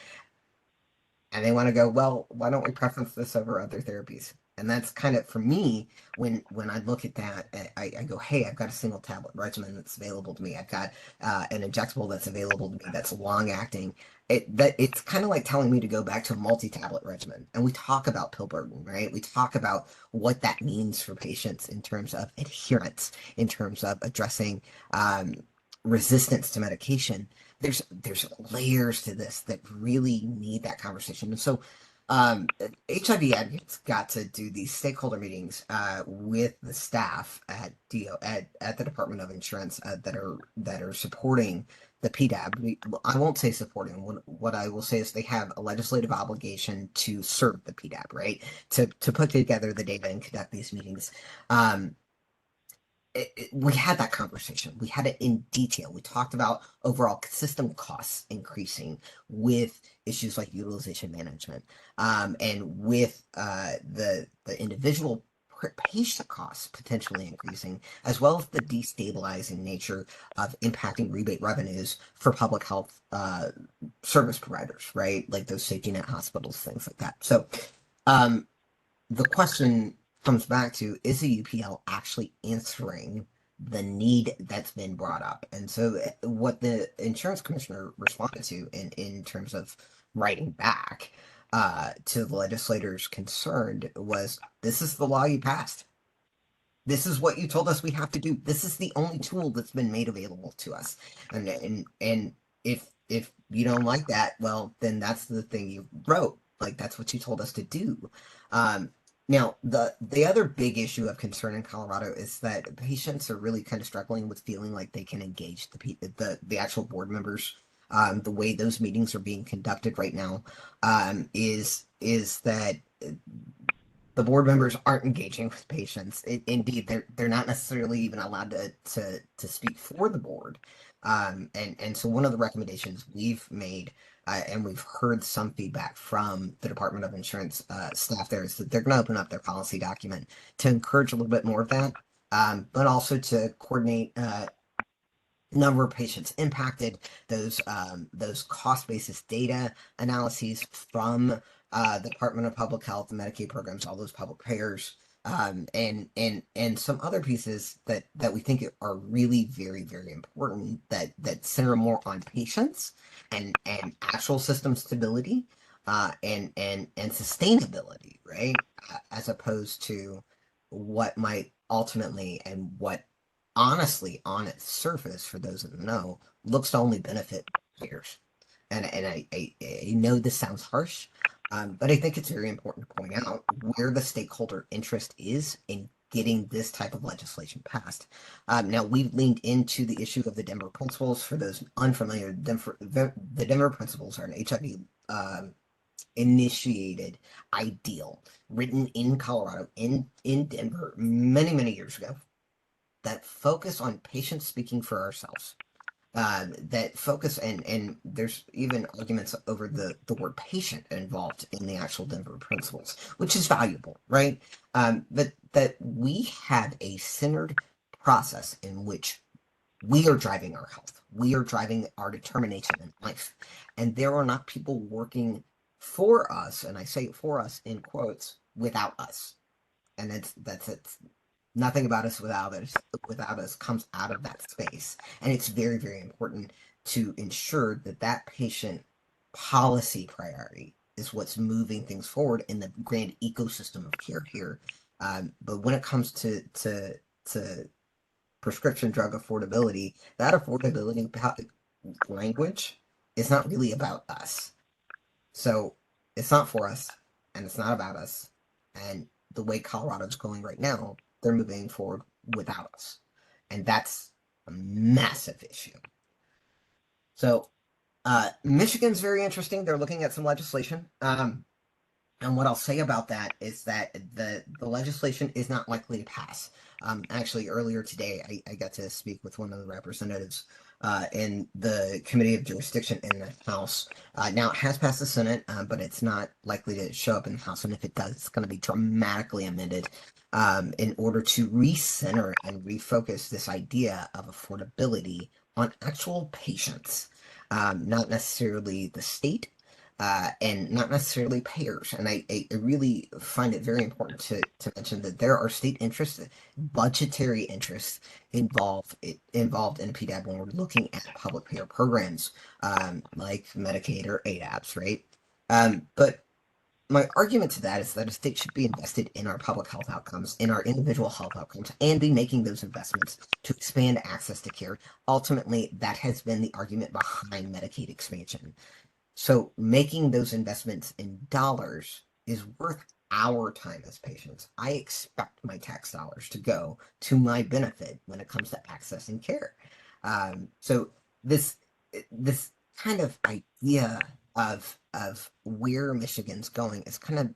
and they want to go, well, why don't we preference this over other therapies? And that's kind of, for me, when I look at that, I go, hey, I've got a single tablet regimen that's available to me. I've got an injectable that's available to me that's long acting. It's kind of like telling me to go back to a multi-tablet regimen. And we talk about pill burden, right? We talk about what that means for patients in terms of adherence, in terms of addressing resistance to medication. There's layers to this that really need that conversation. And so HIV advocates got to do these stakeholder meetings with the staff at at the Department of Insurance that are supporting the PDAB. I won't say supporting. What I will say is they have a legislative obligation to serve the PDAB, right? To put together the data and conduct these meetings. Um, we had that conversation. We had it in detail. We talked about overall system costs increasing with issues like utilization management, and with the individual patient costs potentially increasing, as well as the destabilizing nature of impacting rebate revenues for public health service providers, right? Like those safety net hospitals, things like that. So, um, the question comes back to, is the UPL actually answering the need that's been brought up? And so what the insurance commissioner responded to in terms of writing back to the legislators concerned was, this is the law you passed. This is what you told us we have to do. This is the only tool that's been made available to us. And if you don't like that, well, then that's the thing you wrote. Like that's what you told us to do. Um, Now, the other big issue of concern in Colorado is that patients are really kind of struggling with feeling like they can engage the actual board members. The way those meetings are being conducted right now is that the board members aren't engaging with patients. Indeed, they're not necessarily even allowed to speak for the board. And so one of the recommendations we've made, and we've heard some feedback from the Department of Insurance staff there, is that they're going to open up their policy document to encourage a little bit more of that, but also to coordinate number of patients impacted, those cost basis data analyses from the Department of Public Health and Medicaid programs, all those public payers, and some other pieces that we think are really very important that center more on patients and actual system stability, and sustainability, right? As opposed to what might ultimately, and what honestly, on its surface, for those that know, looks to only benefit players. And I know this sounds harsh, but I think it's very important to point out where the stakeholder interest is in getting this type of legislation passed. Now, we've leaned into the issue of the Denver Principles. For those unfamiliar, the Denver Principles are an HIV initiated ideal written in Colorado, in Denver, many years ago, that focus on patients speaking for ourselves. That focus and there's even arguments over the word patient involved in the actual Denver principles, which is valuable, right? But that we have a centered process in which we are driving our health, we are driving our determination in life, and there are not people working for us, and I say for us in quotes, without us. And that's it. Nothing about us without us comes out of that space, and it's very, very important to ensure that that patient policy priority is what's moving things forward in the grand ecosystem of care here. But when it comes to prescription drug affordability, that affordability language is not really about us. So it's not for us, and it's not about us. And the way Colorado's going right now, they're moving forward without us. And that's a massive issue. So Michigan's very interesting. They're looking at some legislation. And what I'll say about that is that the legislation is not likely to pass. Actually, earlier today, I got to speak with one of the representatives in the Committee of Jurisdiction in the House. Now, it has passed the Senate, but it's not likely to show up in the House. And if it does, it's going to be dramatically amended in order to recenter and refocus this idea of affordability on actual patients, not necessarily the state and not necessarily payers. And I really find it very important to mention that there are state interests, budgetary interests involved in a PDAB when we're looking at public payer programs like Medicaid or ADABs, right? But my argument to that is that a state should be invested in our public health outcomes, in our individual health outcomes, and be making those investments to expand access to care. Ultimately, that has been the argument behind Medicaid expansion. So making those investments in dollars is worth our time as patients. I expect my tax dollars to go to my benefit when it comes to accessing care. So this this kind of idea of where Michigan's going is kind of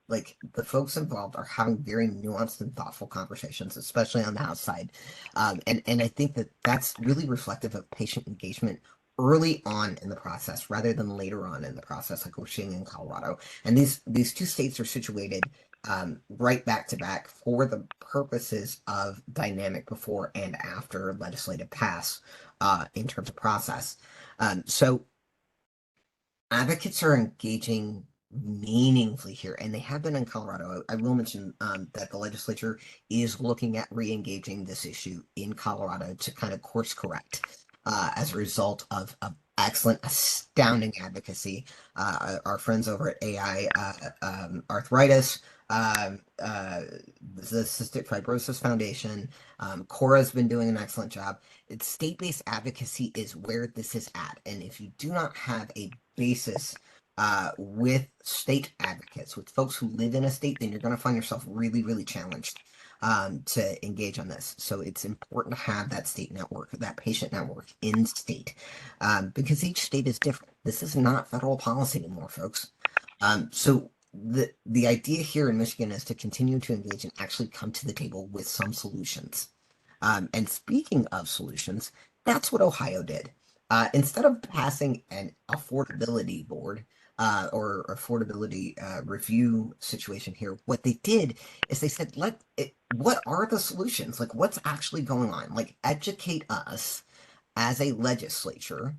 like the folks involved are having very nuanced and thoughtful conversations, especially on the House side. And I think that that's really reflective of patient engagement early on in the process rather than later on in the process, like we're seeing in Colorado. And these two states are situated right back to back for the purposes of dynamic before and after legislative pass in terms of process. So advocates are engaging meaningfully here, and they have been in Colorado. I will mention that the legislature is looking at re-engaging this issue in Colorado to kind of course correct as a result of excellent, astounding advocacy. Our friends over at AI Arthritis, the Cystic Fibrosis Foundation, Cora's been doing an excellent job. It's state-based advocacy is where this is at, and if you do not have a basis with state advocates, with folks who live in a state, then you're going to find yourself really, really challenged to engage on this. So it's important to have that state network, that patient network in state, because each state is different. This is not federal policy anymore, folks. So the idea here in Michigan is to continue to engage and actually come to the table with some solutions. And speaking of solutions, that's what Ohio did. Instead of passing an affordability board or affordability review situation here, what they did is they said, what are the solutions? Like, what's actually going on? Like, educate us as a legislature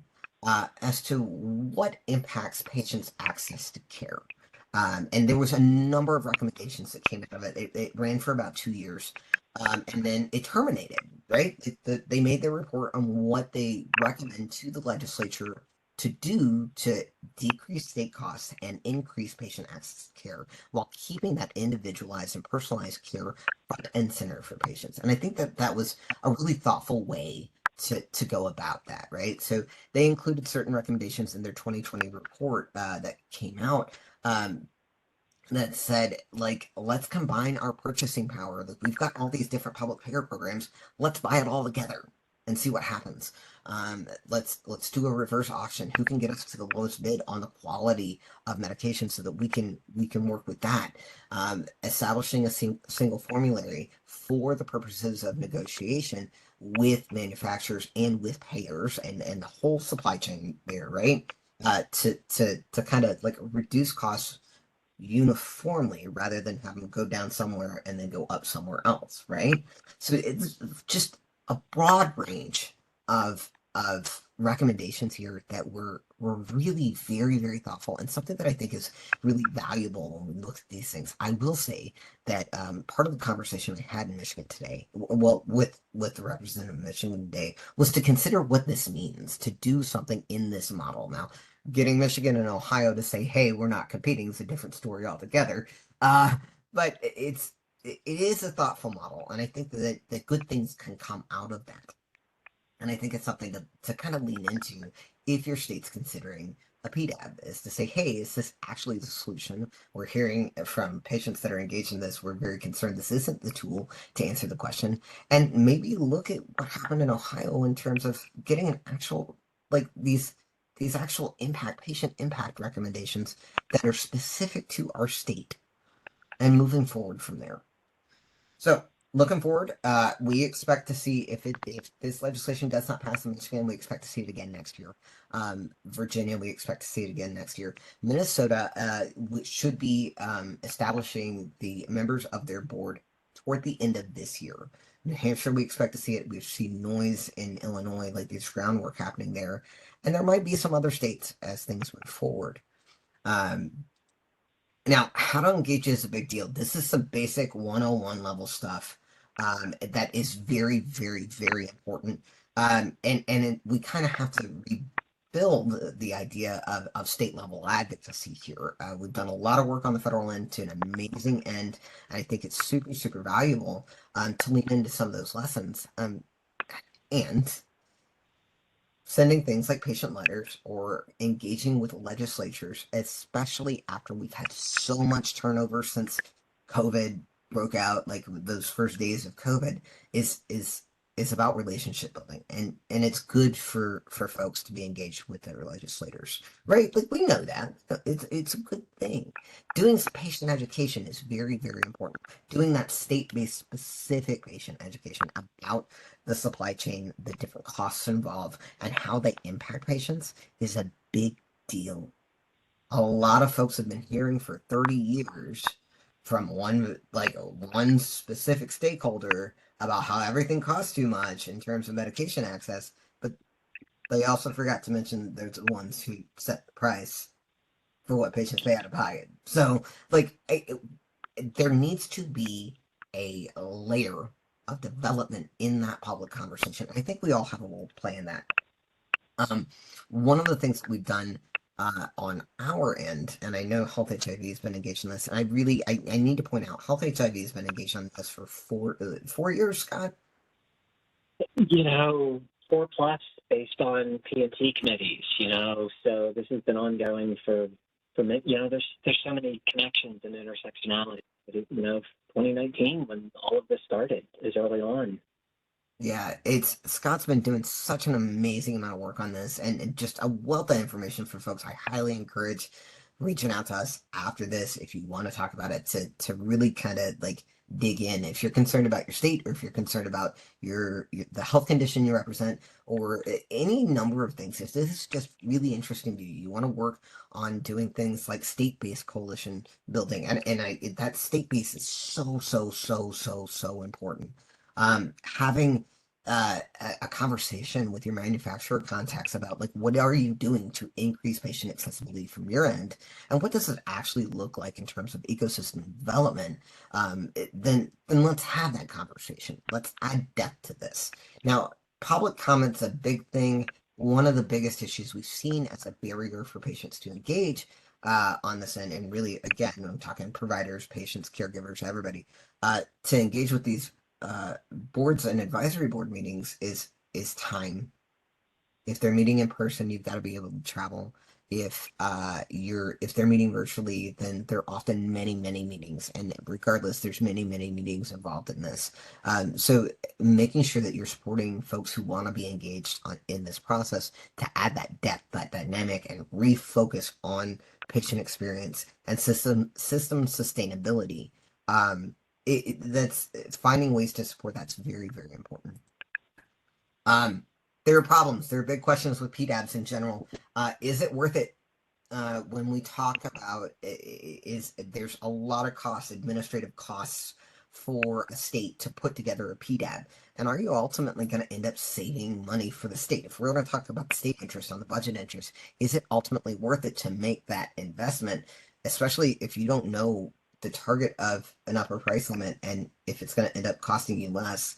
as to what impacts patients' access to care. And there was a number of recommendations that came out of it. It ran for about 2 years, and then it terminated, right? They made their report on what they recommend to the legislature to do to decrease state costs and increase patient access to care while keeping that individualized and personalized care front and center for patients. And I think that that was a really thoughtful way to go about that, right? So they included certain recommendations in their 2020 report that came out that said, like, let's combine our purchasing power. Like, we've got all these different public payer programs. Let's buy it all together. and see what happens. Let's do a reverse auction. Who can get us to the lowest bid on the quality of medication so that we can work with that. Establishing a single formulary for the purposes of negotiation with manufacturers and with payers and the whole supply chain there, right? To kind of like reduce costs uniformly rather than have them go down somewhere and then go up somewhere else, right? So it's just a broad range of recommendations here that were really very, very thoughtful and something that I think is really valuable when we look at these things. I will say that part of the conversation we had in Michigan today, well, with the representative of Michigan today, was to consider what this means to do something in this model. Now, getting Michigan and Ohio to say, "Hey, we're not competing," is a different story altogether. Uh, but it is a thoughtful model, and I think that good things can come out of that. And I think it's something to kind of lean into if your state's considering a PDAB, is to say, "Hey, is this actually the solution? We're hearing from patients that are engaged in this. We're very concerned this isn't the tool to answer the question." And maybe look at what happened in Ohio in terms of getting an actual, like these actual patient impact recommendations that are specific to our state and moving forward from there. So looking forward, we expect to see if this legislation does not pass in Michigan, we expect to see it again next year. Virginia, we expect to see it again next year. Minnesota should be establishing the members of their board toward the end of this year. New Hampshire, we expect to see it. We've seen noise in Illinois, like there's groundwork happening there, and there might be some other states as things move forward. Um, Now, how to engage is a big deal. This is some basic 101 level stuff that is very, very, very important. We kind of have to rebuild the idea of state level advocacy here. We've done a lot of work on the federal end to an amazing end, and I think it's super, super valuable to lean into some of those lessons. And sending things like patient letters or engaging with legislatures, especially after we've had so much turnover since COVID broke out, like those first days of COVID, is about relationship building, and it's good for folks to be engaged with their legislators, right? Like we know that it's a good thing. Doing patient education is very, very important. Doing that state-based specific patient education about the supply chain, the different costs involved, and how they impact patients is a big deal. A lot of folks have been hearing for 30 years from one specific stakeholder about how everything costs too much in terms of medication access, but they also forgot to mention they're the ones who set the price for what patients pay out of pocket. So, like, there needs to be a layer of development in that public conversation. I think we all have a role to play in that. Um, One of the things that we've done on our end, and I know Health HIV has been engaged in this, and I need to point out Health HIV has been engaged on this for 4 years, Scott. You know, four plus based on P&T committees. So this has been ongoing for there's so many connections and intersectionality. 2019 when all of this started is early on. Yeah, it's Scott's been doing such an amazing amount of work on this and just a wealth of information for folks. I highly encourage reaching out to us after this if you want to talk about it to really kind of like dig in. If you're concerned about your state or if you're concerned about the health condition you represent or any number of things, if this is just really interesting to you, you want to work on doing things like state-based coalition building and that state base is so so so so so important. Having a conversation with your manufacturer contacts about like what are you doing to increase patient accessibility from your end and what does it actually look like in terms of ecosystem development, then let's have that conversation. Let's add depth to this. Now, public comment's a big thing. One of the biggest issues we've seen as a barrier for patients to engage on this end, and really again I'm talking providers, patients, caregivers, everybody, to engage with these boards and advisory board meetings is time. If they're meeting in person, you've got to be able to travel. if they're meeting virtually, then there are often many meetings, and regardless, there's many meetings involved in this. So making sure that you're supporting folks who want to be engaged in this process to add that depth, that dynamic, and refocus on patient experience and system sustainability. That's it's finding ways to support that's very important. Um, there are problems. There are big questions with PDABs in general. Is it worth it? When we talk about is there's a lot of costs, administrative costs for a state to put together a PDAB, and are you ultimately going to end up saving money for the state? If we're going to talk about the state interest on the budget interest, is it ultimately worth it to make that investment, especially if you don't know the target of an upper price limit and if it's going to end up costing you less?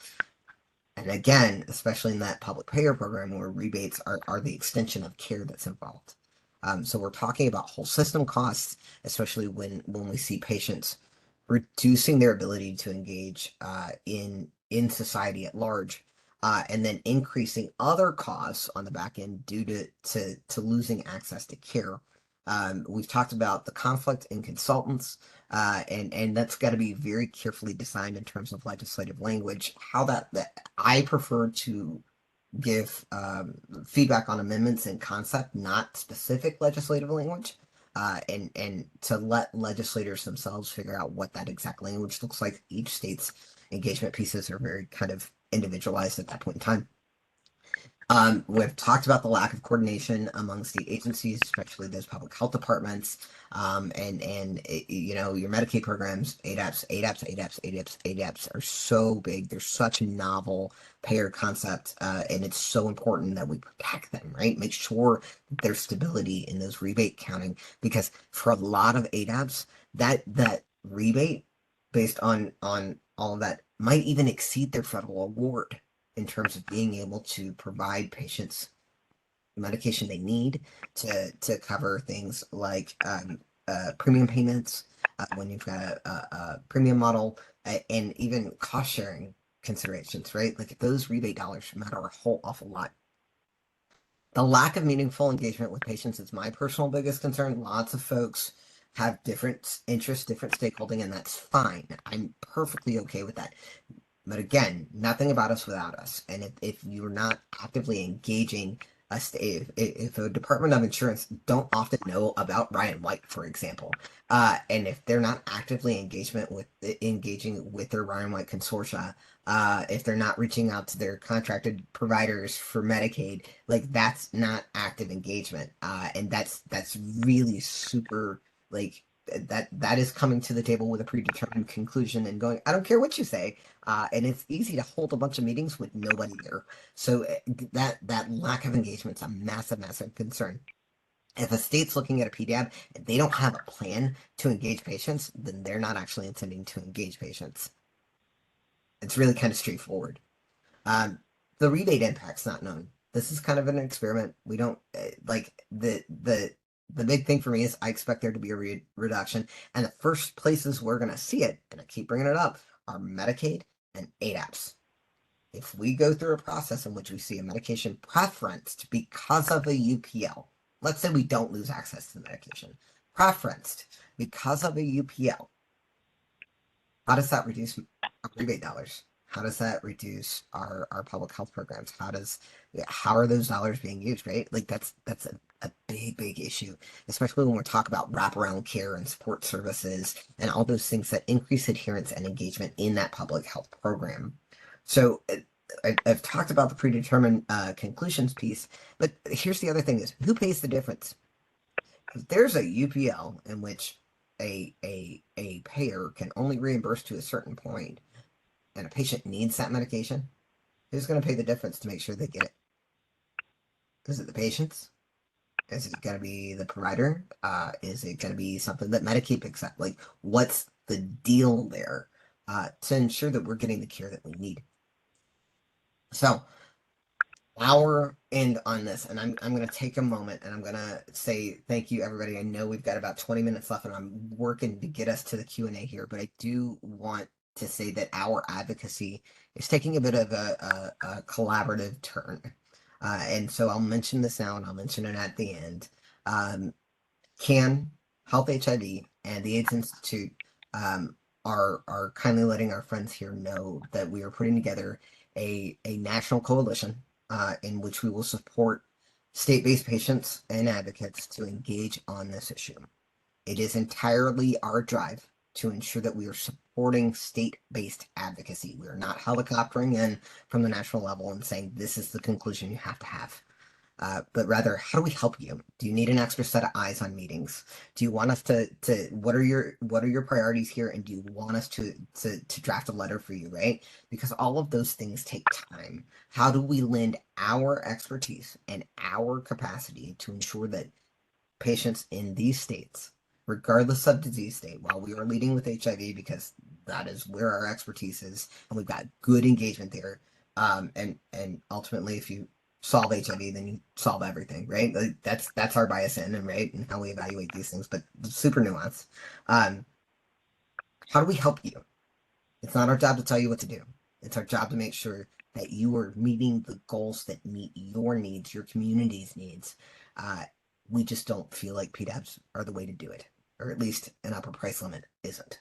And again, especially in that public payer program where rebates are the extension of care that's involved. So we're talking about whole system costs, especially when we see patients reducing their ability to engage in society at large, and then increasing other costs on the back end due to losing access to care. We've talked about the conflict in consultants, and that's got to be very carefully designed in terms of legislative language. How that I prefer to give feedback on amendments and concept, not specific legislative language, and to let legislators themselves figure out what that exact language looks like. Each state's engagement pieces are very kind of individualized at that point in time. We've talked about the lack of coordination among state agencies, especially those public health departments, you know, your Medicaid programs, ADAPs are so big. They're such a novel payer concept, and it's so important that we protect them, right? Make sure that there's stability in those rebate counting, because for a lot of ADAPs, that rebate based on all of that might even exceed their federal award in terms of being able to provide patients medication they need to cover things like premium payments when you've got a premium model, and even cost sharing considerations, right? Like those rebate dollars matter a whole awful lot. The lack of meaningful engagement with patients is my personal biggest concern. Lots of folks have different interests, different stakeholding, and that's fine. I'm perfectly okay with that. But again, nothing about us without us. And if you're not actively engaging us, if a Department of Insurance don't often know about Ryan White, for example, and if they're not actively engaging with their Ryan White consortia, if they're not reaching out to their contracted providers for Medicaid, like that's not active engagement, and that's really super like that is coming to the table with a predetermined conclusion and going, I don't care what you say. And it's easy to hold a bunch of meetings with nobody there. So that lack of engagement is a massive concern. If a state's looking at a PDAB and they don't have a plan to engage patients, then they're not actually intending to engage patients. It's really kind of straightforward. The rebate impact's not known. This is kind of an experiment. We don't like the big thing for me is I expect there to be a reduction, and the first places we're going to see it, and I keep bringing it up, are Medicaid and ADAPs. If we go through a process in which we see a medication preferenced because of a UPL, let's say we don't lose access to the medication, preferenced because of a UPL, how does that reduce our rebate dollars? How does that reduce our public health programs? How are those dollars being used, right? Like that's a big issue, especially when we're talking about wraparound care and support services and all those things that increase adherence and engagement in that public health program. So I've talked about the predetermined conclusions piece, but here's the other thing is who pays the difference? If there's a UPL in which a payer can only reimburse to a certain point and a patient needs that medication, who's going to pay the difference to make sure they get it? Is it the patients? Is it going to be the provider? Is it going to be something that Medicaid picks up? Like, what's the deal there to ensure that we're getting the care that we need? So, our end on this, and I'm going to take a moment and I'm going to say thank you, everybody. I know we've got about 20 minutes left, and I'm working to get us to the Q&A here, but I do want to say that our advocacy is taking a bit of a collaborative turn. And so I'll mention this now and I'll mention it at the end. Can Health HIV and the AIDS Institute are kindly letting our friends here know that we are putting together a national coalition in which we will support state-based patients and advocates to engage on this issue. It is entirely our drive to ensure that we are supporting state-based advocacy. We are not helicoptering in from the national level and saying this is the conclusion you have to have. But rather, how do we help you? Do you need an extra set of eyes on meetings? Do you want us to what are your priorities here? And do you want us to draft a letter for you, right? Because all of those things take time. How do we lend our expertise and our capacity to ensure that patients in these states, regardless of disease state, while we are leading with HIV because that is where our expertise is, and we've got good engagement there. And ultimately, if you solve HIV, then you solve everything, right? Like, that's our bias in and right and how we evaluate these things, but super nuanced. Um, how do we help you? It's not our job to tell you what to do. It's our job to make sure that you are meeting the goals that meet your needs, your community's needs. Uh, we just don't feel like PDABs are the way to do it, or at least an upper price limit isn't.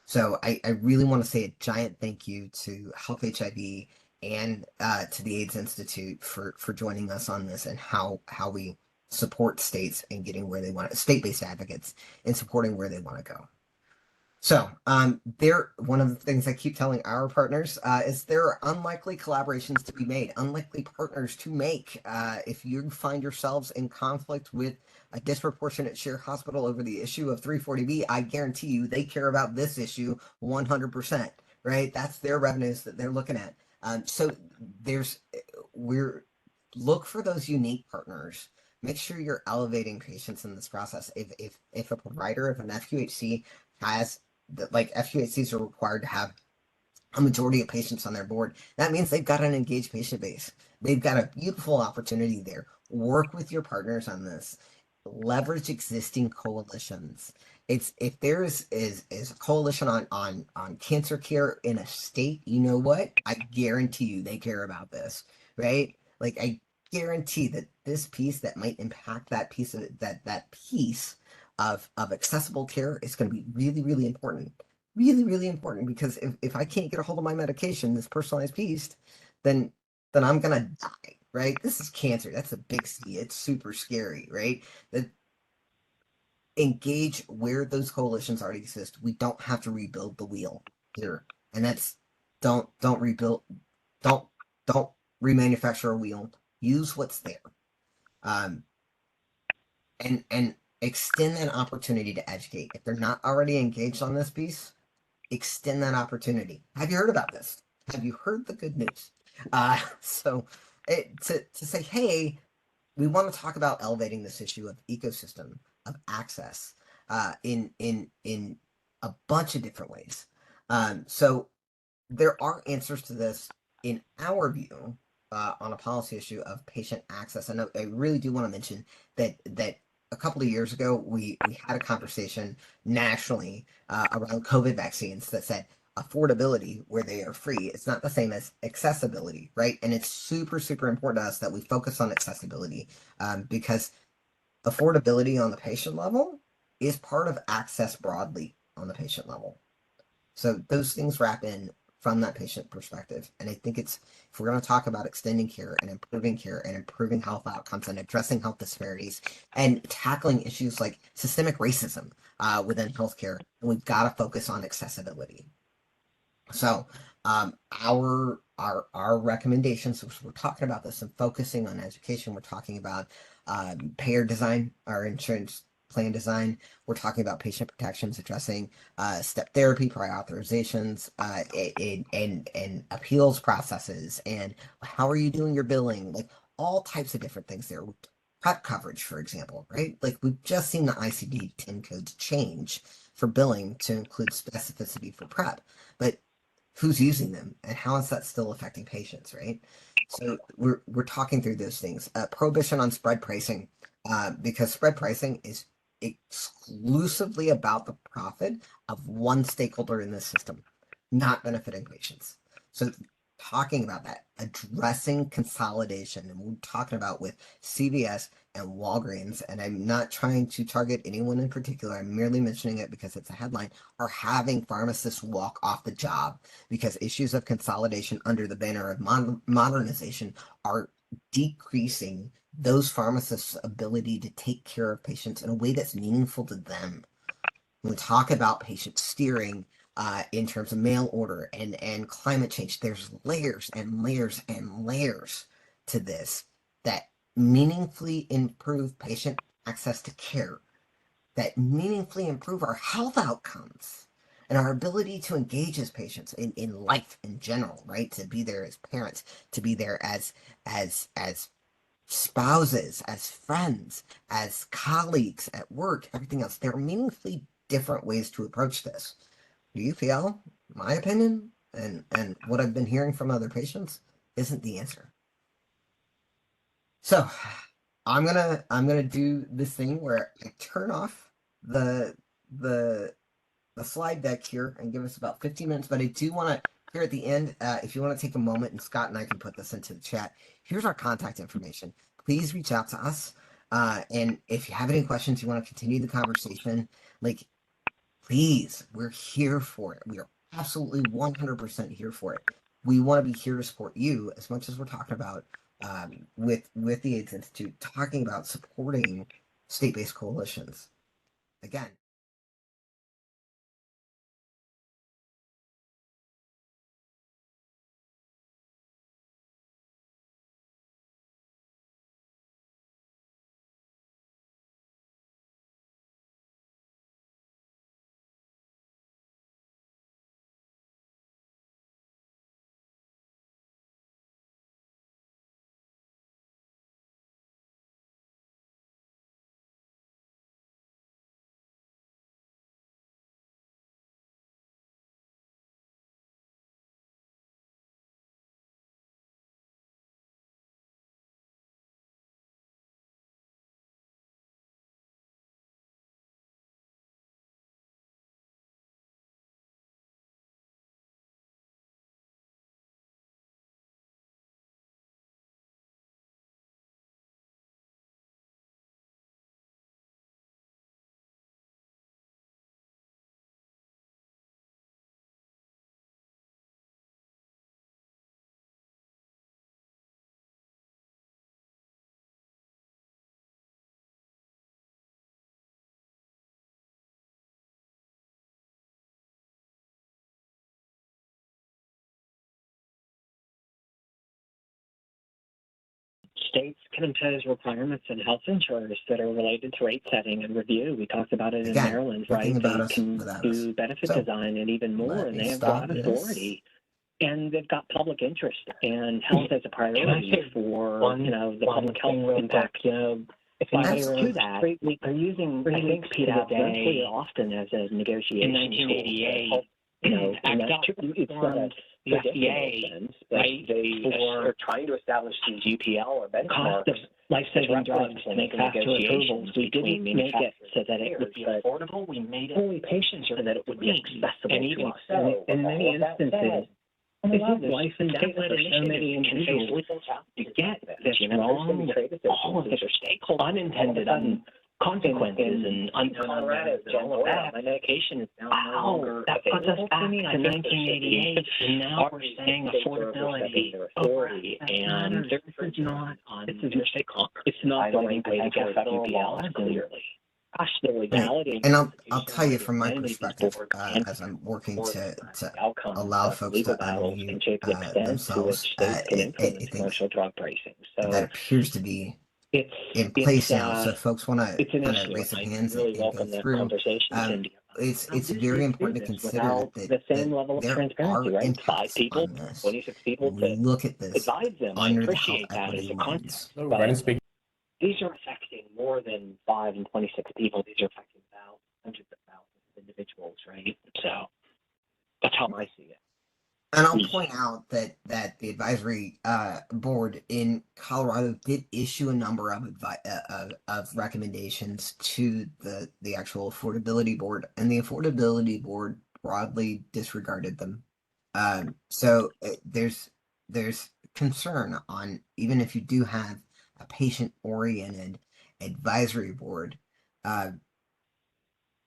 So I really want to say a giant thank you to Health HIV and to the AIDS Institute for joining us on this and how we support states and getting where they want state-based advocates and supporting where they want to go. So, there, one of the things I keep telling our partners is there are unlikely collaborations to be made, unlikely partners to make. If you find yourselves in conflict with a disproportionate share hospital over the issue of 340B, I guarantee you they care about this issue 100%, right? That's their revenues that they're looking at. So there's, we're, look for those unique partners. Make sure you're elevating patients in this process. If a provider, if an FQHC has that, like FQHCs are required to have a majority of patients on their board. That means they've got an engaged patient base. They've got a beautiful opportunity there. Work with your partners on this. Leverage existing coalitions. It's if there is a coalition on cancer care in a state, you know what? I guarantee you they care about this, right? Like I guarantee that this piece that might impact that piece of that piece of accessible care is going to be really, really important. Really, really important because if I can't get a hold of my medication, this personalized piece, then I'm gonna die, right? This is cancer. That's a big C. It's super scary, right? That engage where those coalitions already exist. We don't have to rebuild the wheel here. And that's don't rebuild don't don't remanufacture a wheel. Use what's there. Um and extend an opportunity to educate. If they're not already engaged on this piece, extend that opportunity. Have you heard about this? Have you heard the good news? So to say, hey, we want to talk about elevating this issue of ecosystem of access in a bunch of different ways. So there are answers to this in our view on a policy issue of patient access. And I really do want to mention that a couple of years ago we had a conversation nationally around COVID vaccines that said affordability where they are free. It's not the same as accessibility, right? And it's super super important to us that we focus on accessibility because affordability on the patient level is part of access broadly on the patient level. So those things wrap in from that patient perspective. And I think if we're going to talk about extending care and improving health outcomes and addressing health disparities and tackling issues like systemic racism within healthcare, we've got to focus on accessibility. So our recommendations, which we're talking about this and focusing on education, we're talking about payer design, our insurance plan design. We're talking about patient protections, addressing step therapy, prior authorizations, and appeals processes, and how are you doing your billing? Like all types of different things there. PrEP coverage, for example, right? Like we've just seen the ICD-10 codes change for billing to include specificity for PrEP, but who's using them and how is that still affecting patients, right? So we're talking through those things. Prohibition on spread pricing, because spread pricing is exclusively about the profit of one stakeholder in the system, not benefiting patients. So talking about that, addressing consolidation, and we're talking about with CVS and Walgreens, and I'm not trying to target anyone in particular, I'm merely mentioning it because it's a headline, are having pharmacists walk off the job because issues of consolidation under the banner of modernization are decreasing those pharmacists' ability to take care of patients in a way that's meaningful to them. When we talk about patient steering, in terms of mail order and climate change, there's layers and layers and layers to this that meaningfully improve patient access to care, that meaningfully improve our health outcomes and our ability to engage as patients in life in general, right? To be there as parents, to be there as spouses, as friends, as colleagues at work, everything else. There are meaningfully different ways to approach this. Do you feel my opinion and what I've been hearing from other patients isn't the answer? So I'm gonna do this thing where I turn off the the the slide deck here and give us about 15 minutes, but I do want to here at the end, if you want to take a moment, and Scott and I can put this into the chat, here's our contact information. Please reach out to us. And if you have any questions, you want to continue the conversation, like, please, we're here for it. We are absolutely 100% here for it. We want to be here to support you as much as we're talking about with the AIDS Institute, talking about supporting state-based coalitions. Again, States can impose requirements on health insurers that are related to rate setting and review. We talked about it in again, Maryland, thinking right? about They us can without us. do benefit So design and even more, let and me they have stop broad this. authority. And they've got public interest and health as a priority for, the public health impact. If anybody relates to that, they're using, I think, PDABs often as a negotiation. In 1988, it's formed the FDA, right? They are trying to establish these UPL or benchmarks. Cost of life-saving drugs to make faster approvals. We didn't make it so that it would be affordable. We made it only patients so that it would be accessible to us. So, in many instances, this is life and death for so many individuals. To get this wrong, all of the unintended consequences and unknown and all of that. My medication is now no longer that puts us back to 1988, and now we're saying affordability, authority, and this is not on interstate commerce. It's not the right way to get federal laws clearly. Gosh, the legality. And I'll tell you from my perspective, as I'm working to allow folks to unmute themselves, I think commercial drug pricing. So that appears to be in place now. So if folks want to kind of raise their hands and go through, it's very important to consider that there are impacts on this. 26 people We look at this advise them. I under the appreciate health that as equity a concept. lens. Brennan speaking. These are affecting more than 5 and 26 people. These are affecting thousands, hundreds of thousands of individuals, right? So that's how I see it. And I'll point out that the advisory board in Colorado did issue a number of recommendations to the actual affordability board, and the affordability board broadly disregarded them. So there's there's concern on, even if you do have a patient-oriented advisory board, uh,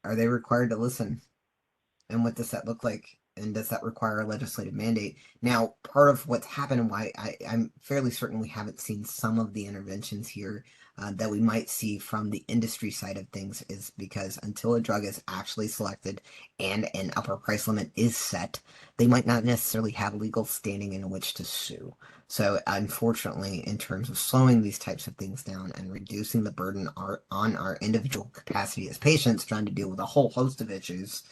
are they required to listen? And what does that look like? And does that require a legislative mandate? Now, part of what's happened and why I'm fairly certain we haven't seen some of the interventions here that we might see from the industry side of things is because until a drug is actually selected and an upper price limit is set, they might not necessarily have legal standing in which to sue. So, unfortunately, in terms of slowing these types of things down and reducing the burden on our individual capacity as patients trying to deal with a whole host of issues,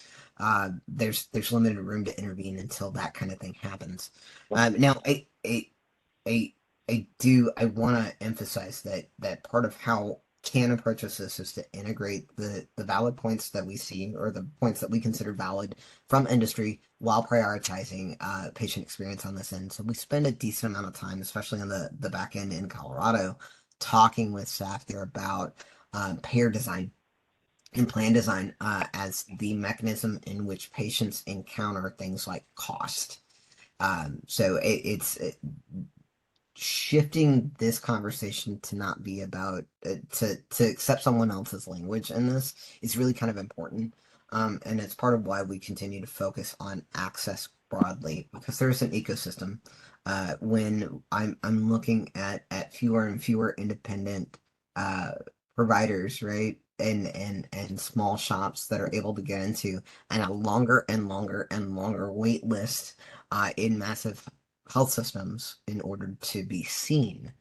there's limited room to intervene until that kind of thing happens. Now, I, I want to emphasize that part of how can approach this is to integrate the valid points that we see or the points that we consider valid from industry while prioritizing patient experience on this end. So we spend a decent amount of time, especially on the back end in Colorado, talking with staff there about payer design and plan design as the mechanism in which patients encounter things like cost. So it's shifting this conversation to not be about to accept someone else's language in this is really kind of important. And it's part of why we continue to focus on access broadly because there's an ecosystem. When I'm looking at fewer and fewer independent uh, providers, right? And small shops that are able to get into and a longer and longer and longer wait list in massive health systems in order to be seen.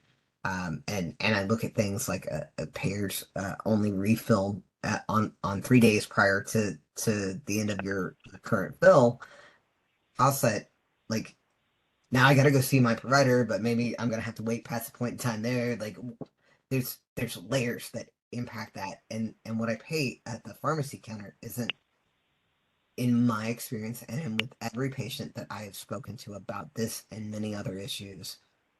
And I look at things like a payer's only refill on 3 days prior to the end of your current bill. I'll say like now I gotta go see my provider, but maybe I'm gonna have to wait past the point in time there. Like there's layers that impact that, and what I pay at the pharmacy counter isn't, in my experience and with every patient that I have spoken to about this and many other issues,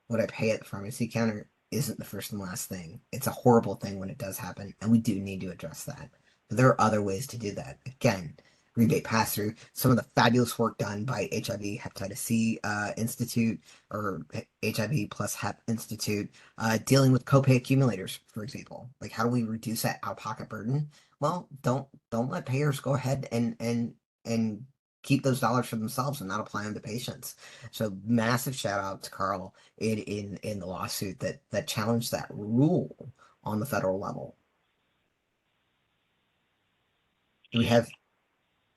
what I pay at the pharmacy counter isn't the first and last thing. It's a horrible thing when it does happen, and we do need to address that. But there are other ways to do that. Again, rebate pass through, some of the fabulous work done by HIV Hepatitis C Institute or HIV plus Hep Institute, dealing with copay accumulators, for example. Like, how do we reduce that out of pocket burden? Well, don't let payers go ahead and keep those dollars for themselves and not apply them to patients. So massive shout out to Carl in the lawsuit that challenged that rule on the federal level. Do we have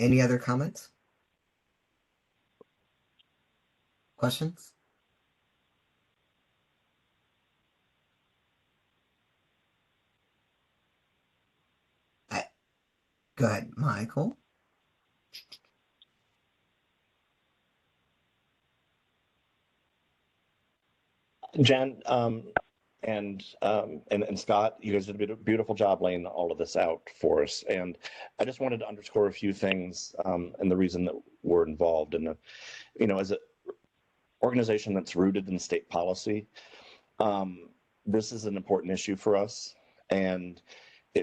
any other comments? Questions? Go ahead, Michael. Jen, and Scott, you guys did a beautiful job laying all of this out for us. And I just wanted to underscore a few things and the reason that we're involved. And, as an organization that's rooted in state policy, this is an important issue for us. And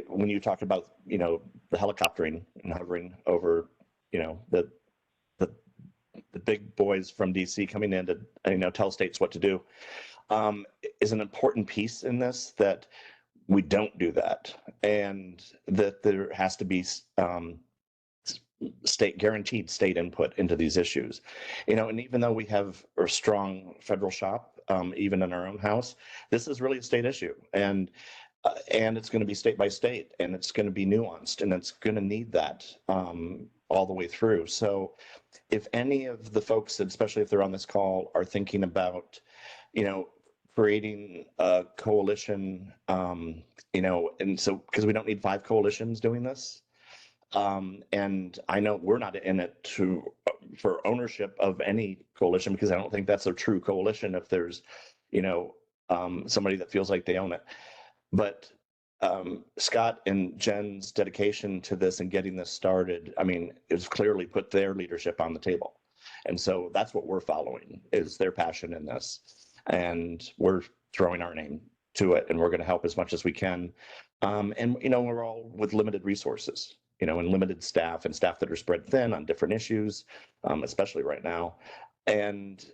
when you talk about, the helicoptering and hovering over, the big boys from DC coming in to, tell states what to do, is an important piece in this, that we don't do that, and that there has to be guaranteed state input into these issues. And even though we have a strong federal shop, even in our own house, this is really a state issue, and it's going to be state by state, and it's going to be nuanced, and it's going to need that all the way through. So if any of the folks, especially if they're on this call, are thinking about, creating a coalition, and so because we don't need 5 coalitions doing this. And I know we're not in it for ownership of any coalition, because I don't think that's a true coalition if there's, somebody that feels like they own it. But Scott and Jen's dedication to this and getting this started, it's clearly put their leadership on the table. And so that's what we're following, is their passion in this. And we're throwing our name to it, and we're going to help as much as we can. And, we're all with limited resources, and limited staff, and staff that are spread thin on different issues, especially right now. And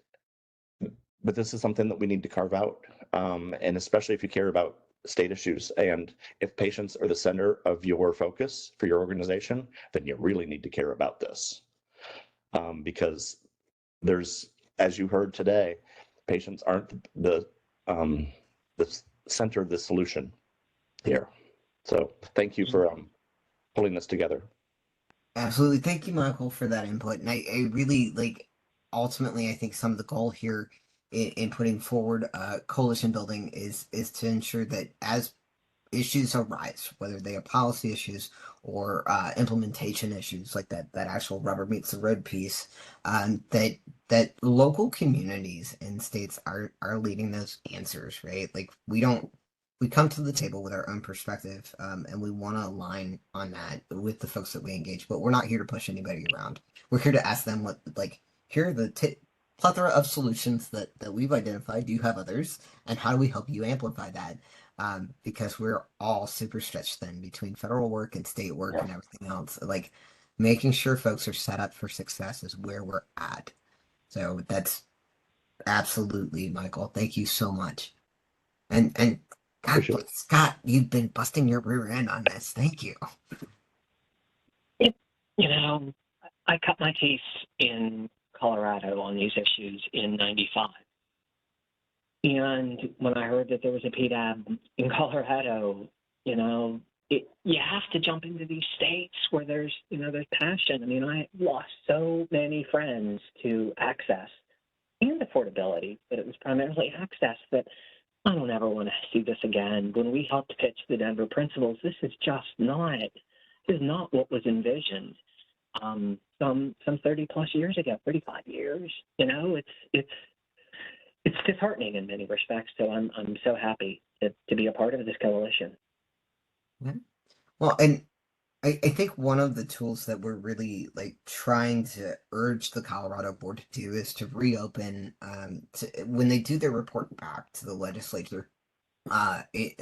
but this is something that we need to carve out, and especially if you care about state issues. And if patients are the center of your focus for your organization, then you really need to care about this, because there's, as you heard today, patients aren't the center of the solution here. So thank you for pulling this together. Absolutely. Thank you, Michael, for that input. And I really like, ultimately, I think some of the goal here in putting forward coalition building is to ensure that as issues arise, whether they are policy issues or implementation issues, like that actual rubber meets the road piece, that local communities and states are leading those answers, right? Like we come to the table with our own perspective, and we want to align on that with the folks that we engage, but we're not here to push anybody around. We're here to ask them what, like, here are the plethora of solutions that we've identified. Do you have others? And how do we help you amplify that? Because we're all super stretched thin between federal work and state work and everything else. Like, making sure folks are set up for success is where we're at. So that's absolutely, Michael. Thank you so much. And God, Scott, you've been busting your rear end on this. Thank you. You know, I cut my teeth in Colorado on these issues in '95. And when I heard that there was a PDAB in Colorado, you know, you have to jump into these states where there's passion. I mean, I lost so many friends to access and affordability, but it was primarily access that I don't ever want to see this again. When we helped pitch the Denver principles, this is not what was envisioned. Some 30 plus years ago, 35 years, you know, it's disheartening in many respects. So I'm so happy to be a part of this coalition. Well, and I think one of the tools that we're really like trying to urge the Colorado board to do is to reopen when they do their report back to the legislature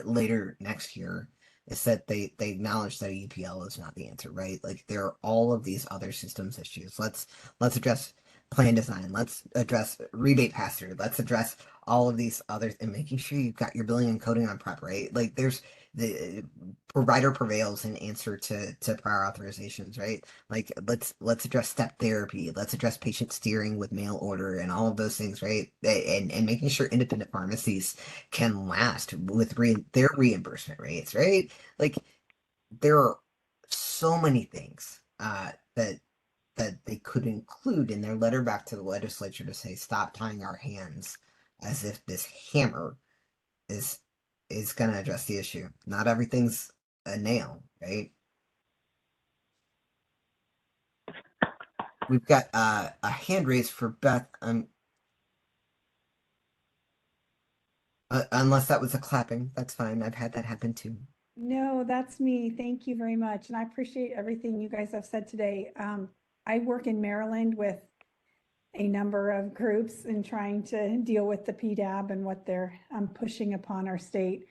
later next year, is that they acknowledge that a UPL is not the answer, right? Like, there are all of these other systems issues. Let's address plan design. Let's address rebate pass-through. Let's address all of these others, and making sure you've got your billing and coding on prep, right? Like, there's the provider prevails in answer to prior authorizations, right? Like, let's address step therapy. Let's address patient steering with mail order and all of those things, right? And making sure independent pharmacies can last with their reimbursement rates, right? Like, there are so many things that they could include in their letter back to the legislature to say, stop tying our hands, as if this hammer is going to address the issue. Not everything's a nail, right? We've got a hand raised for Beth. Unless that was a clapping, that's fine. I've had that happen too. No, that's me. Thank you very much. And I appreciate everything you guys have said today. I work in Maryland with a number of groups and trying to deal with the PDAB and what they're pushing upon our state.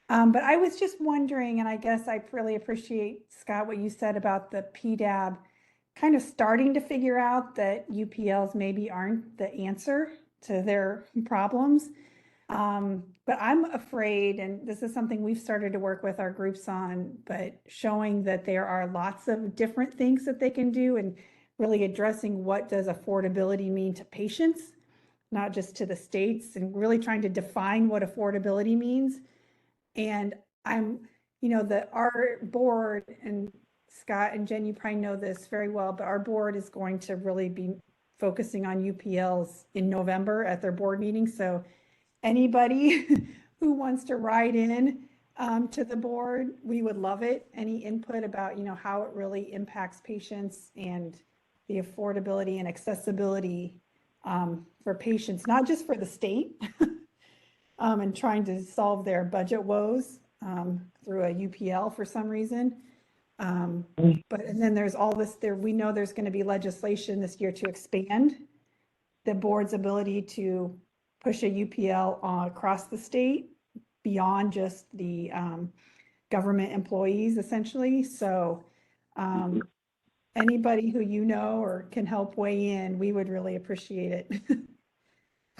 But I was just wondering, and I guess I really appreciate, Scott, what you said about the PDAB kind of starting to figure out that UPLs maybe aren't the answer to their problems. But I'm afraid, and this is something we've started to work with our groups on, but showing that there are lots of different things that they can do, and really addressing what does affordability mean to patients, not just to the states, and really trying to define what affordability means. And I'm, our board, and Scott and Jen, you probably know this very well, but our board is going to really be focusing on UPLs in November at their board meeting. So anybody who wants to write in to the board, we would love it. Any input about, how it really impacts patients and the affordability and accessibility for patients, not just for the state, and trying to solve their budget woes through a UPL for some reason. But and then there's all this there. We know there's going to be legislation this year to expand the board's ability to push a UPL across the state beyond just the government employees, essentially. So anybody who or can help weigh in, we would really appreciate it.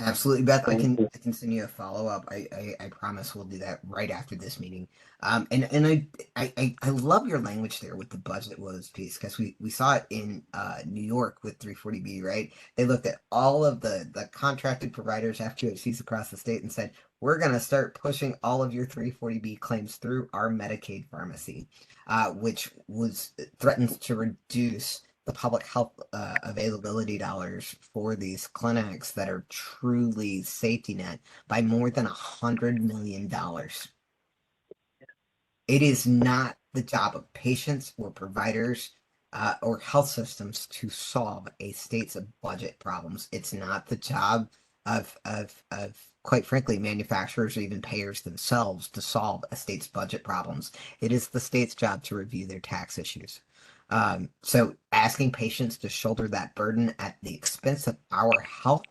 Absolutely, Beth. I Thank can you. I can send you a follow up. I promise we'll do that right after this meeting. And I love your language there with the budget woes piece because we saw it in New York with 340B, right? They looked at all of the contracted providers, FQHCs across the state, and said, we're gonna start pushing all of your 340B claims through our Medicaid pharmacy, which was threatens to reduce the public health availability dollars for these clinics that are truly safety net by more than $100 million. It is not the job of patients or providers or health systems to solve a state's budget problems. It's not the job of quite frankly manufacturers or even payers themselves to solve a state's budget problems. It is the state's job to review their tax issues. So asking patients to shoulder that burden at the expense of our health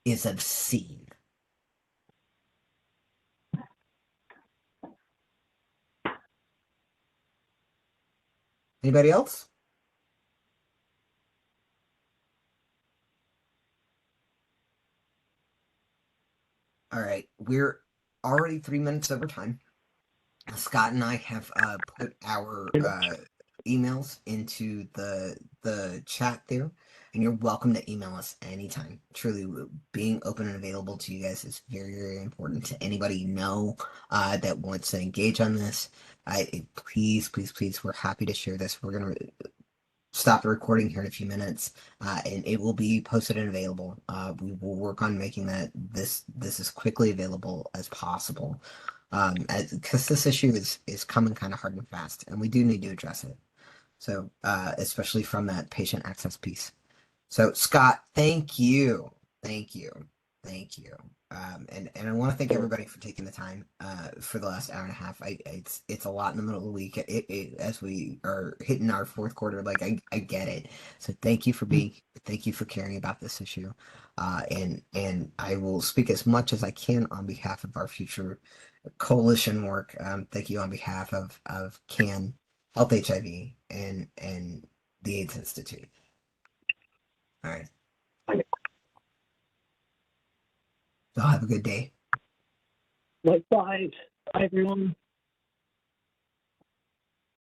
is obscene. Anybody else? All right, we're already 3 minutes over time. Scott and I have put our emails into the chat there, and you're welcome to email us anytime. Truly, being open and available to you guys is very, very important to anybody you know that wants to engage on this. Please, please, please, we're happy to share this. We're gonna stop the recording here in a few minutes, and it will be posted and available. We will work on making this as quickly available as possible, because this issue is coming kind of hard and fast, and we do need to address it. So, especially from that patient access piece. So, Scott, thank you, thank you, thank you. And I want to thank everybody for taking the time for the last hour and a half. It's a lot in the middle of the week. As we are hitting our fourth quarter, like I get it. So thank you for thank you for caring about this issue. And I will speak as much as I can on behalf of our future coalition work. Thank you on behalf of CAN, Health HIV, and the AIDS Institute. All right. So have a good day. Likewise. Bye, everyone.